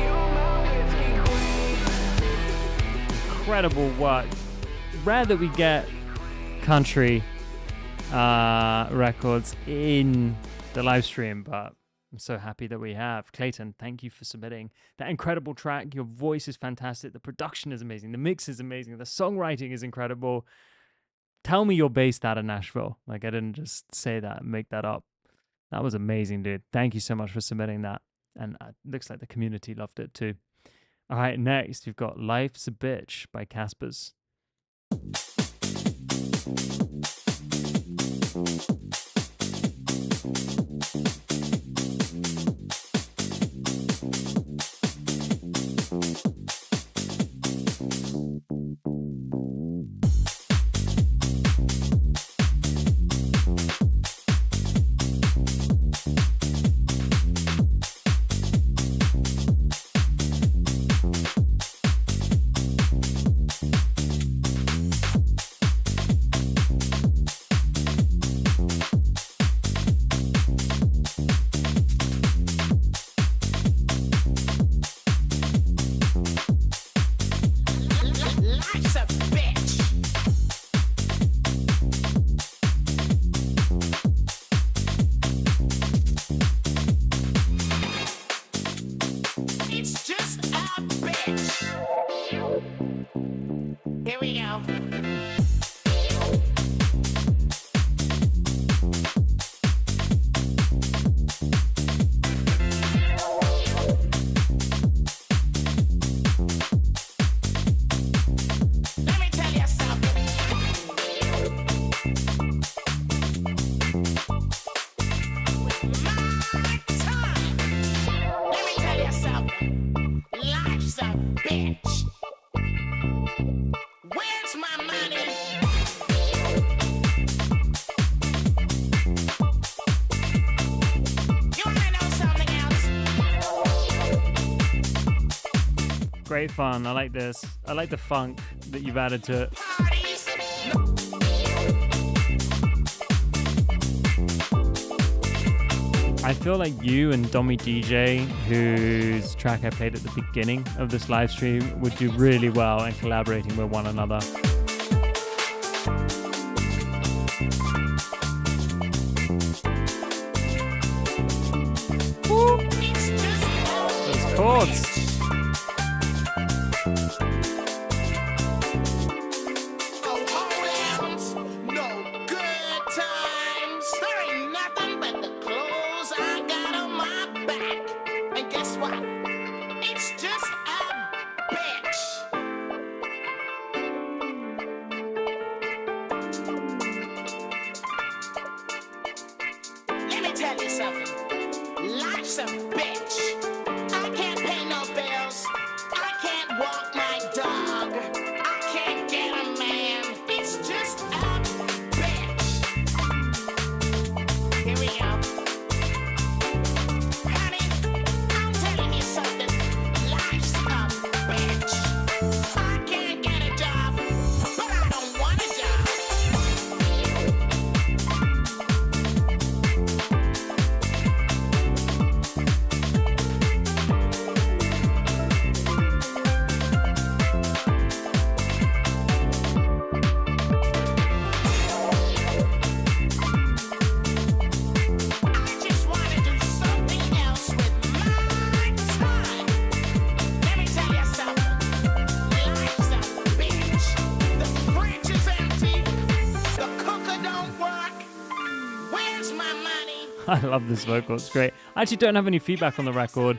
You're my whiskey queen. Incredible work. Rare that we get country records in the live stream, but I'm so happy that we have. Clayton, thank you for submitting that incredible track. Your voice is fantastic. The production is amazing. The mix is amazing. The songwriting is incredible. Tell me you're based out of Nashville. Like, I didn't just say that and make that up. That was amazing, dude. Thank you so much for submitting that. And it looks like the community loved it too. All right, next you've got Life's a Bitch by Caspers. bitch. Where's my money? You wanna know something else? Great fun. I like this. I like the funk that you've added to it. Parties. I feel like you and Dommy DJ, whose track I played at the beginning of this live stream, would do really well in collaborating with one another. Woo! Those chords. I love this vocal. It's great. I actually don't have any feedback on the record.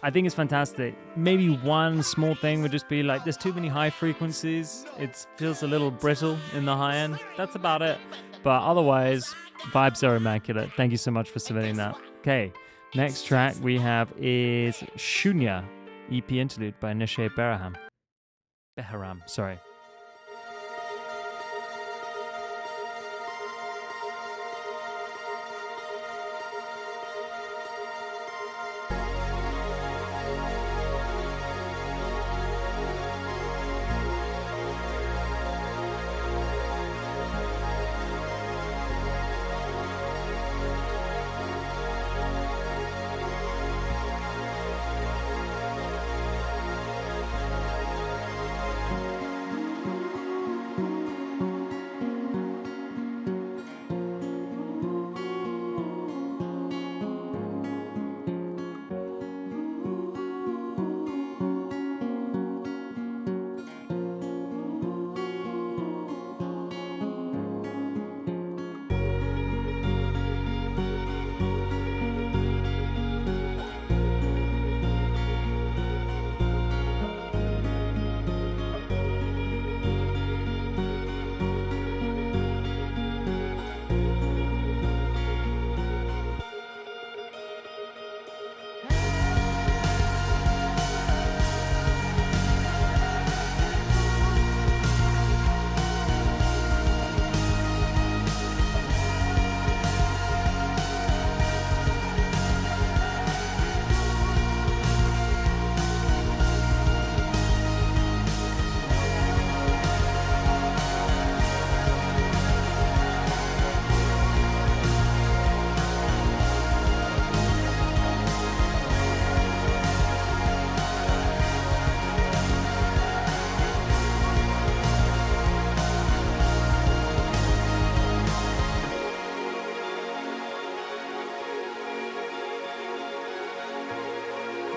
I think it's fantastic. Maybe one small thing would just be like, there's too many high frequencies. It feels a little brittle in the high end. That's about it. But otherwise, vibes are immaculate. Thank you so much for submitting that. Okay, next track we have is Shunya, EP interlude by Nishay Beharam, sorry.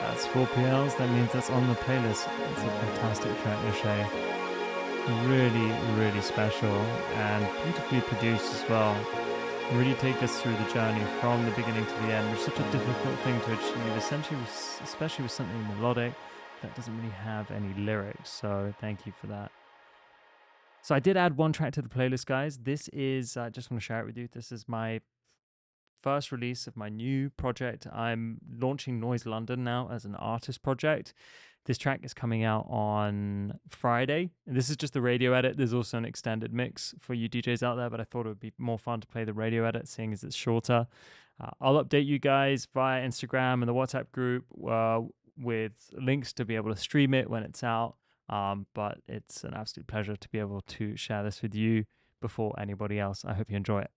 That's 4 PLs, that means that's on the playlist. It's a fantastic track, Nishay. Really, really special and beautifully produced as well. Really take us through the journey from the beginning to the end, which is such a difficult thing to achieve, especially with something melodic that doesn't really have any lyrics. So thank you for that. So I did add one track to the playlist, guys. This is, I just want to share it with you. This is my first release of my new project. I'm launching Noise London now as an artist project. This track is coming out on Friday. And this is just the radio edit. There's also an extended mix for you DJs out there, but I thought it would be more fun to play the radio edit, seeing as it's shorter. I'll update you guys via Instagram and the WhatsApp group with links to be able to stream it when it's out. But it's an absolute pleasure to be able to share this with you before anybody else. I hope you enjoy it.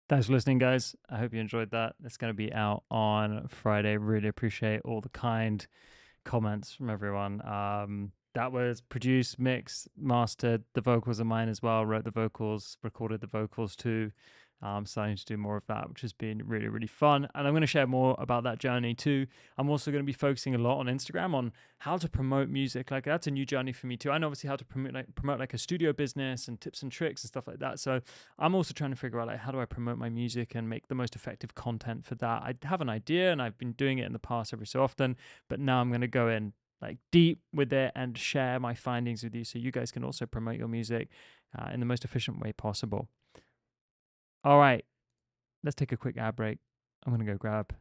Thanks for listening, guys. I hope you enjoyed that. It's going to be out on Friday. Really appreciate all the kind comments from everyone. That was produced, mixed, mastered. The vocals are mine as well. Wrote the vocals, recorded the vocals too. I'm starting to do more of that, which has been really, really fun. And I'm going to share more about that journey too. I'm also going to be focusing a lot on Instagram on how to promote music. Like that's a new journey for me too. I know obviously how to promote like a studio business and tips and tricks and stuff like that. So I'm also trying to figure out like how do I promote my music and make the most effective content for that. I have an idea and I've been doing it in the past every so often, but now I'm going to go in like deep with it and share my findings with you so you guys can also promote your music in the most efficient way possible. All right, let's take a quick ad break. I'm going to go grab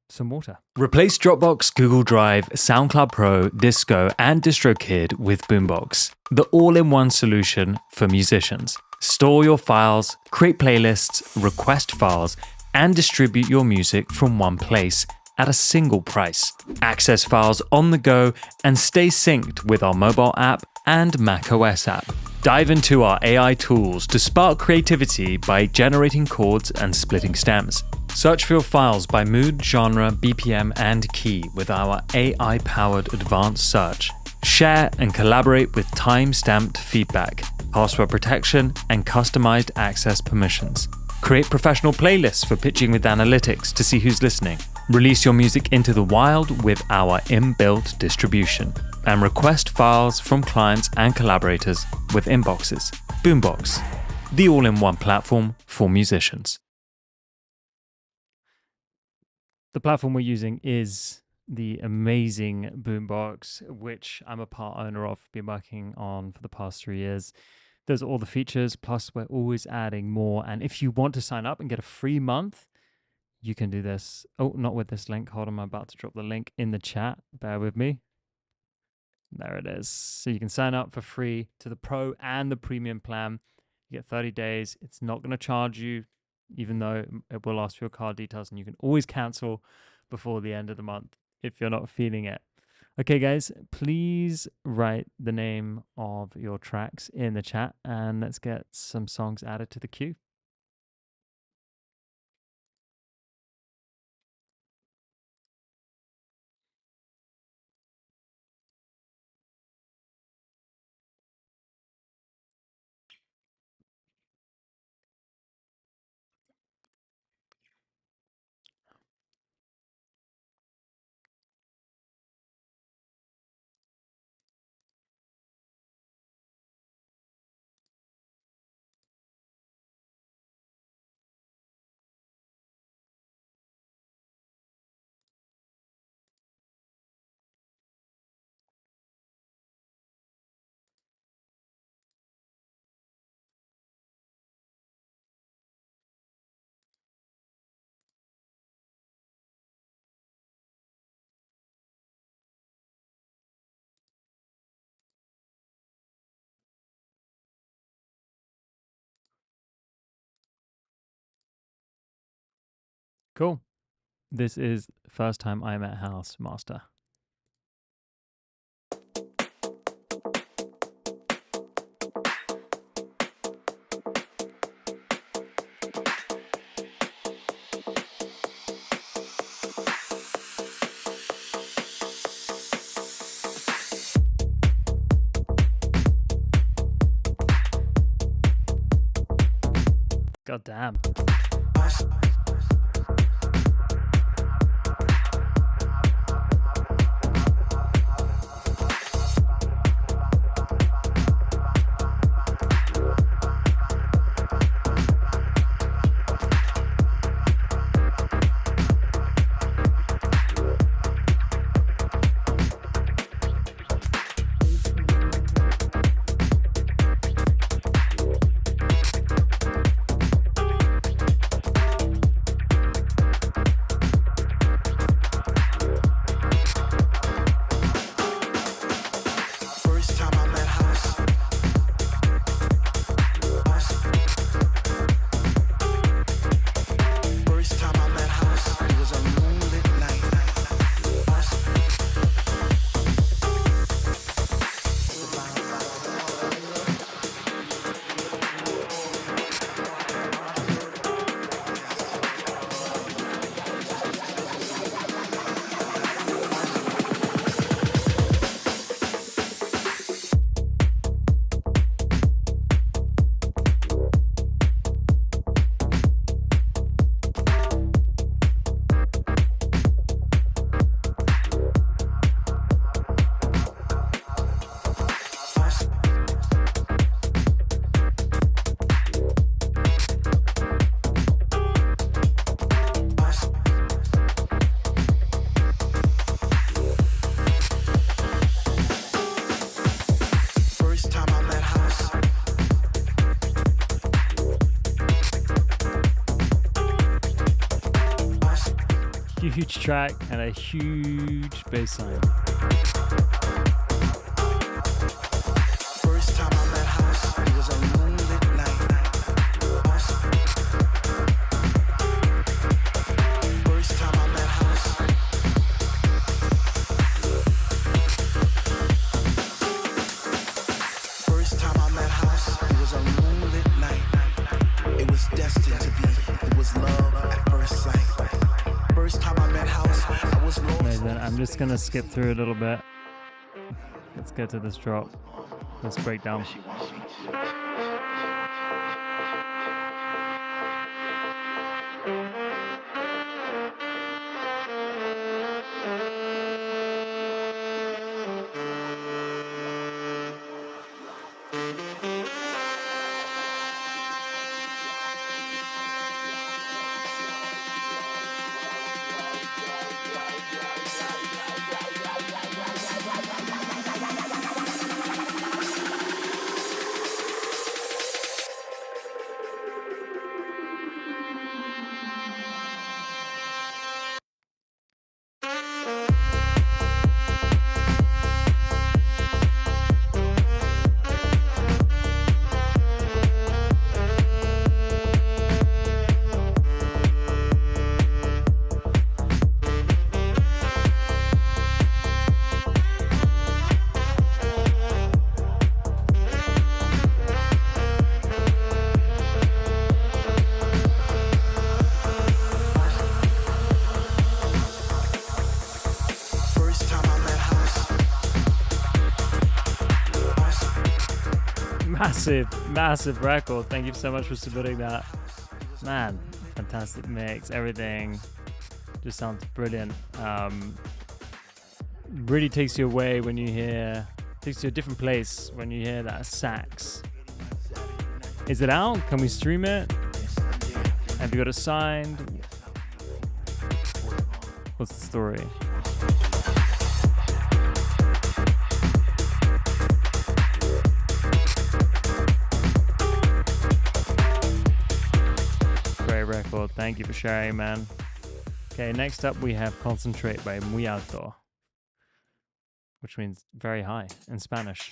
some water. Replace Dropbox, Google Drive, SoundCloud Pro, Disco, and DistroKid with Boombox, the all-in-one solution for musicians. Store your files, create playlists, request files, and distribute your music from one place at a single price. Access files on the go and stay synced with our mobile app and macOS app. Dive into our AI tools to spark creativity by generating chords and splitting stems. Search for your files by mood, genre, BPM, and key with our AI-powered advanced search. Share and collaborate with time-stamped feedback, password protection, and customized access permissions. Create professional playlists for pitching with analytics to see who's listening. Release your music into the wild with our inbuilt distribution. And request files from clients and collaborators with Inboxes. Boombox, the all-in-one platform for musicians. The platform we're using is the amazing Boombox, which I'm a part owner of, been working on for the past 3 years. There's all the features, plus we're always adding more. And if you want to sign up and get a free month, you can do this. Oh, not with this link. Hold on, I'm about to drop the link in the chat. Bear with me. There it is. So you can sign up for free to the Pro and the Premium plan. You get 30 days. It's not going to charge you, even though it will ask for your card details, and you can always cancel before the end of the month if you're not feeling it. Okay, guys, please write the name of your tracks in the chat, and let's get some songs added to the queue. Cool. This is First Time I Met House Master. God damn. Huge track and a huge bass line. First time I met House, it was a moonlit night. First time I met House. First time I met House, it was a moonlit night. It was destined to be. It was love at first sight. First time I met House, I was lost. Amazing. I'm just gonna skip through a little bit. Let's get to this drop. Let's break down. First time I met house. Massive record. Thank you so much for submitting that. Man, fantastic mix. Everything just sounds brilliant. Really takes you away when you hear, takes you to a different place when you hear that sax. Is it out? Can we stream it? Have you got it signed? What's the story? Great record. Thank you for sharing, man. Okay, next up we have Concentrate by Muy Alto, which means very high in Spanish.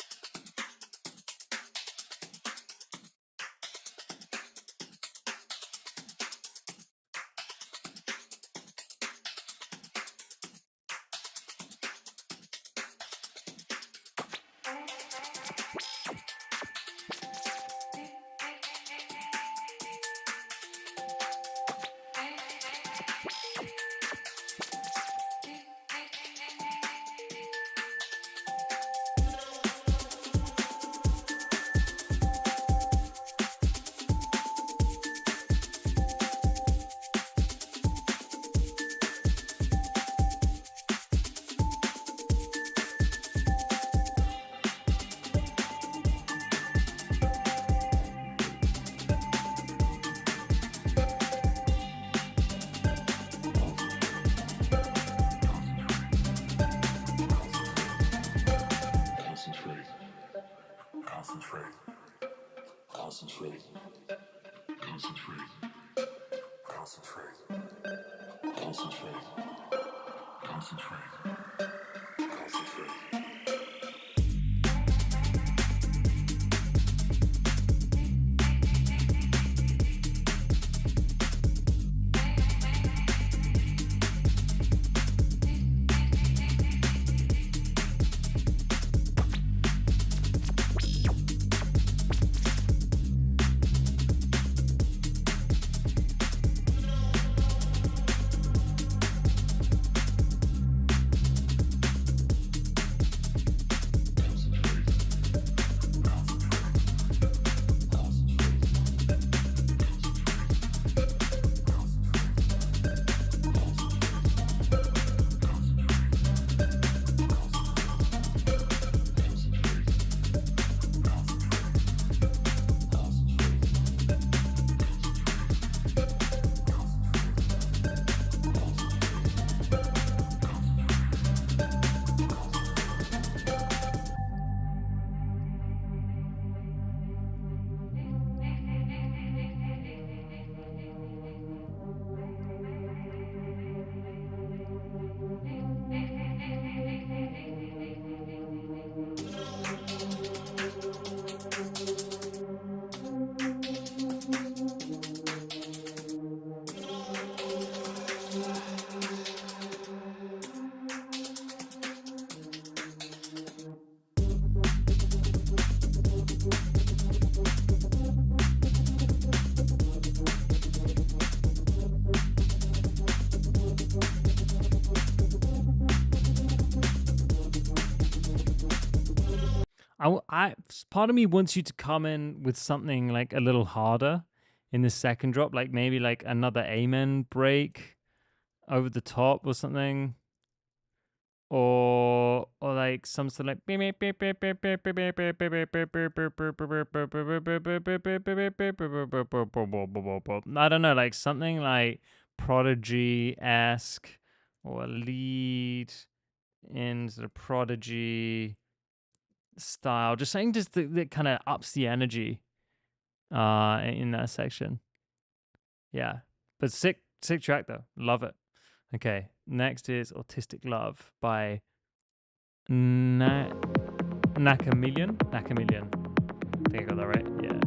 part of me wants you to come in with something like a little harder in the second drop, like maybe like another amen break over the top or something, or like some sort of like I don't know, like something like Prodigy-esque, or a lead in sort of Prodigy style, just saying, just that kind of ups the energy in that section. Yeah, but sick track though, love it. Okay, next is Autistic Love by Nakamillion. I think I got that right. Yeah.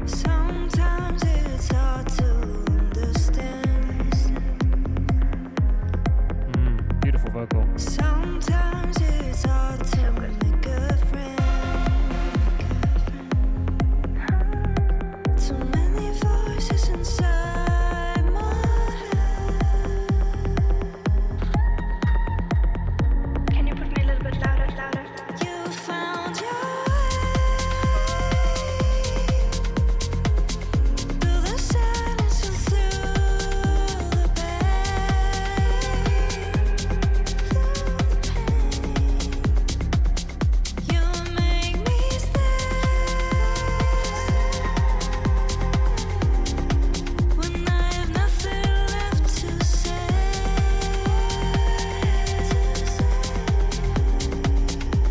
Sometimes it's hard to understand. Beautiful vocal. Sometimes it's hard to make a friend. Too many voices inside my head. Can you put me a little bit louder, louder? You found your through the silence and through the pain. You make me stay when I have nothing left to say.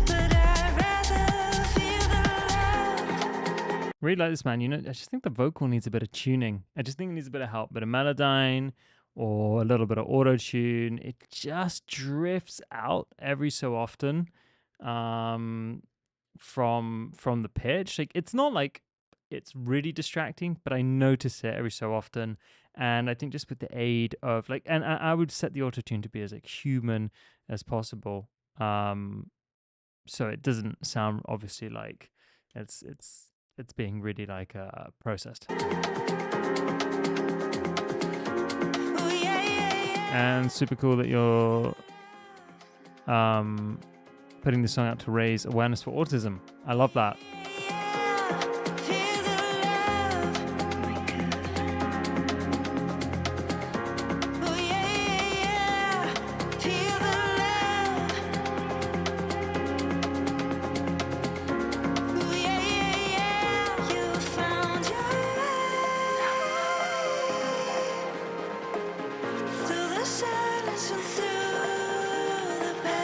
But I'd rather feel the love. Really like this, man. You know, I just think the vocal needs a bit of tuning. I just think it needs a bit of help, bit of melodyne or a little bit of auto tune. It just drifts out every so often from the pitch. Like, it's not like it's really distracting, but I notice it every so often. And I think just with the aid of like, and I would set the auto tune to be as like human as possible. So it doesn't sound obviously like it's being really like processed. Oh yeah, yeah, yeah. And super cool that you're putting this song out to raise awareness for autism. I love that. Feel the love. Oh yeah, yeah, yeah. Feel the love. Oh yeah, yeah, yeah. You found your way through the silence and through the pain.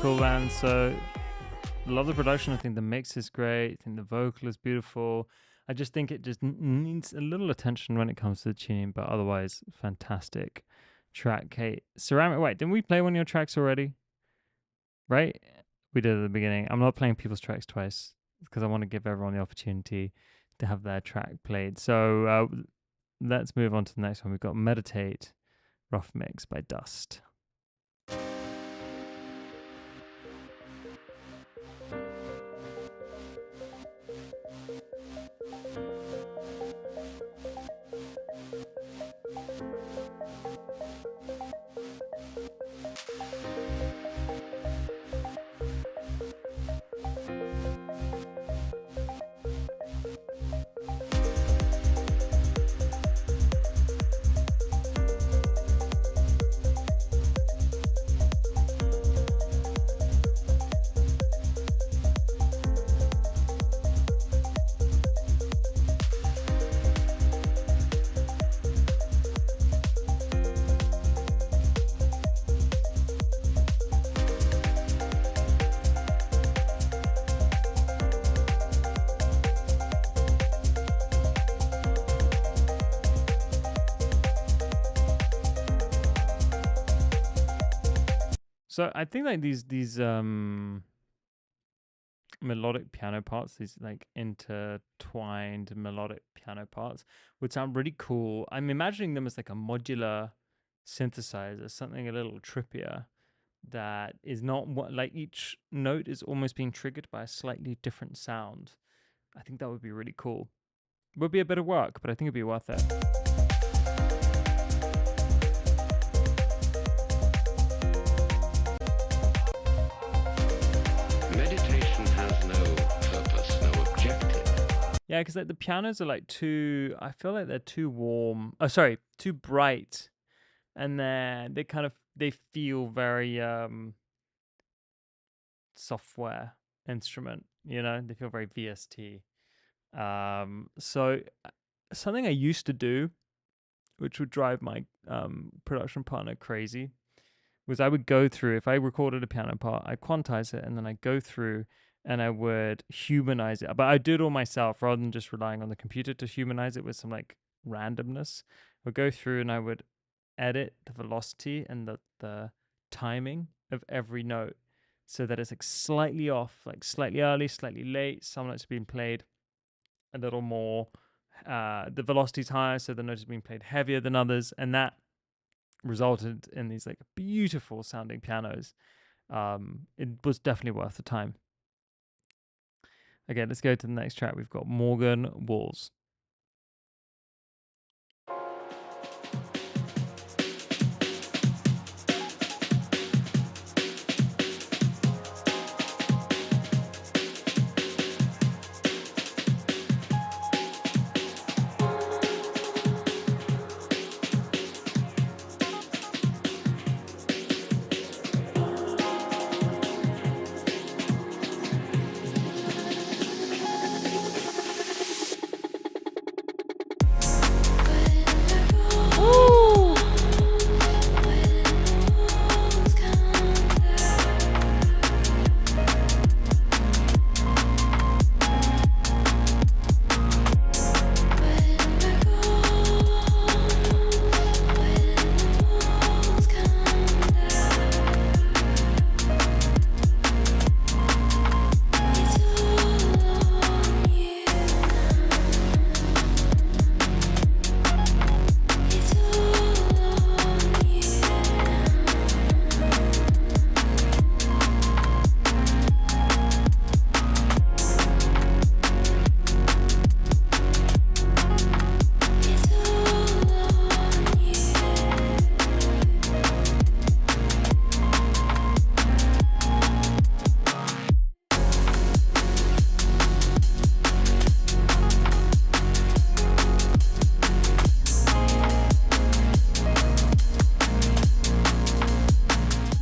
cool, man. So love the production. I think the mix is great. I think the vocal is beautiful. I just think it just needs a little attention when it comes to the tuning, but otherwise, fantastic track. Hey, Ceramic, wait, didn't we play one of your tracks already? Right? We did at the beginning. I'm not playing people's tracks twice because I want to give everyone the opportunity to have their track played. So let's move on to the next one. We've got Meditate, Rough Mix by Dust. So I think like these melodic piano parts, these like intertwined melodic piano parts would sound really cool. I'm imagining them as like a modular synthesizer, something a little trippier that is not what, like each note is almost being triggered by a slightly different sound. I think that would be really cool. Would be a bit of work, but I think it'd be worth it. Meditation has no purpose, no objective. Yeah, because like the pianos are like too, I feel like they're too warm. Too bright. And they feel very software instrument, you know? They feel very VST. So something I used to do, which would drive my production partner crazy, was I would go through, if I recorded a piano part, I'd quantize it, and then I'd go through and I would humanize it. But I'd do it all myself rather than just relying on the computer to humanize it with some like randomness. I would go through and I would edit the velocity and the timing of every note so that it's like slightly off, like slightly early, slightly late. Some notes being played a little more, the velocity's higher, so the note is being played heavier than others, and that resulted in these like beautiful sounding pianos. It was definitely worth the time. Okay, let's go to the next track. We've got Morgan Walls.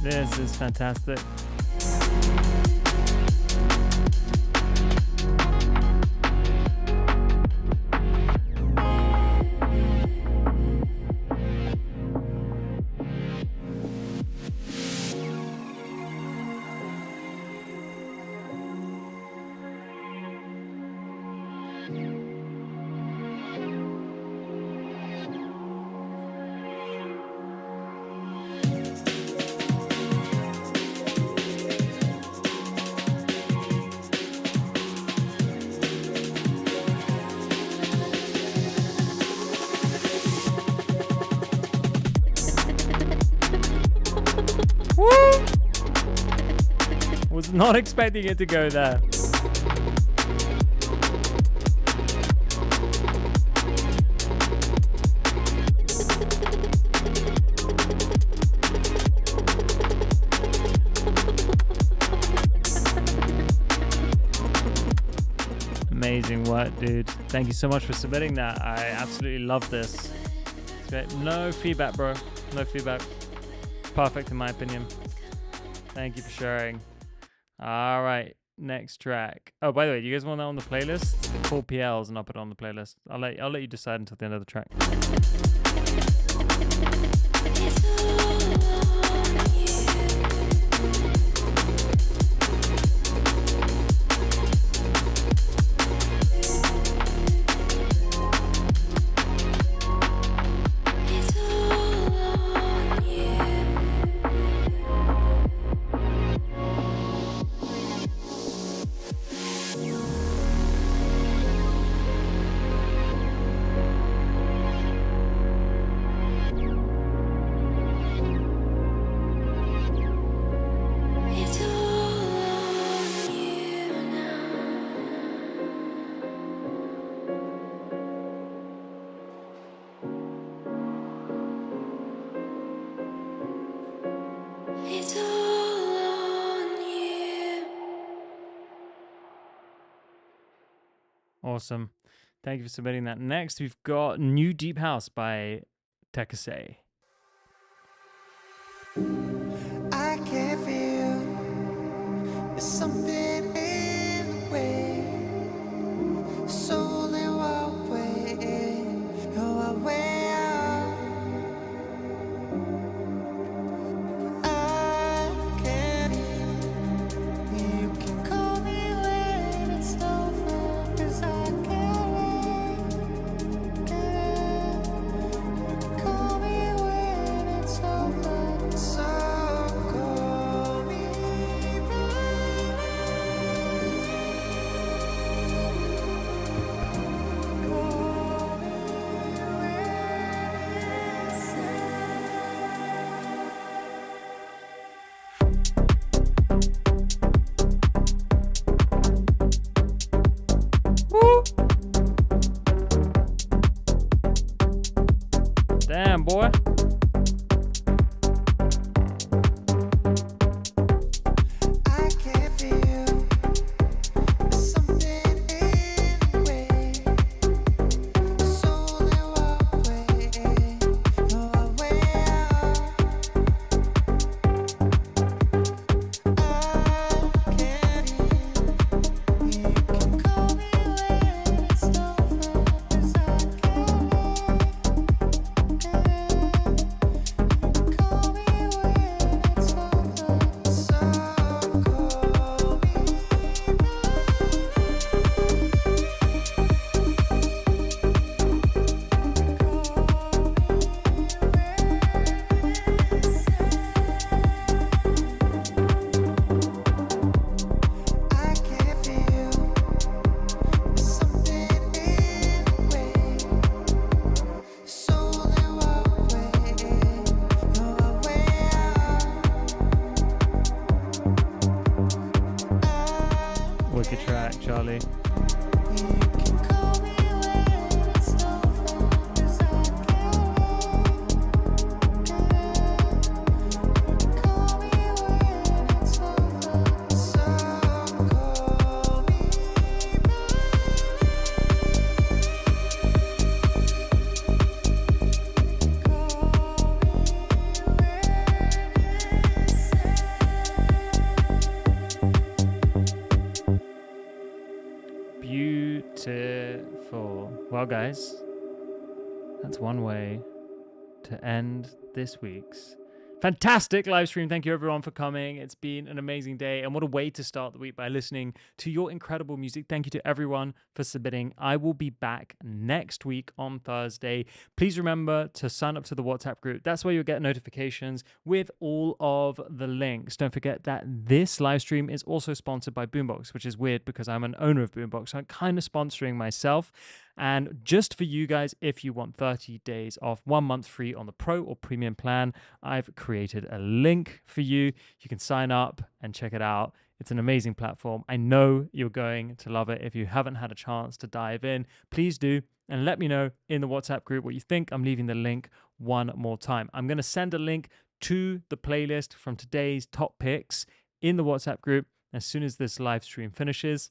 This is fantastic. Was not expecting it to go there. Amazing work, dude. Thank you so much for submitting that. I absolutely love this. It's great. No feedback, bro. No feedback. Perfect in my opinion. Thank you for sharing. All right, next track. Oh, by the way, do you guys want that on the playlist? It's called PLs, and I'll put it on the playlist. I'll let you decide until the end of the track. Awesome. Thank you for submitting that. Next, we've got New Deep House by Tekase. I can feel there's something in the way. Soul in what way? What way out? I can feel you can call me when it's over, 'cause I can't. You can call me when it's over. So call me Damn, boy. I can feel there's something in the way. Soul in what way? What way out? I can feel you can call me when it's over, 'cause I can't. Call me when it's over. So call me. I can feel there's something in the way. Soul in what way? What way out? Wicked track, Charlie. You can call me when it's over, 'cause I can't. You can call me when it's over. So call me. Beautiful. Well, guys, that's one way to end this week's fantastic live stream. Thank you everyone for coming. It's been an amazing day, and what a way to start the week by listening to your incredible music. Thank you to everyone for submitting. I will be back next week on Thursday. Please remember to sign up to the WhatsApp group. That's where you'll get notifications with all of the links. Don't forget that this live stream is also sponsored by Boombox, which is weird because I'm an owner of Boombox, so I'm kind of sponsoring myself. And just for you guys, if you want 30 days off, 1 month free on the Pro or Premium plan, I've created a link for you. You can sign up and check it out. It's an amazing platform. I know you're going to love it. If you haven't had a chance to dive in, please do. And let me know in the WhatsApp group what you think. I'm leaving the link one more time. I'm going to send a link to the playlist from today's top picks in the WhatsApp group as soon as this live stream finishes.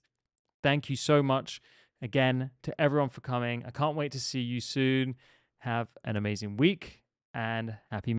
Thank you so much again to everyone for coming. I can't wait to see you soon. Have an amazing week and happy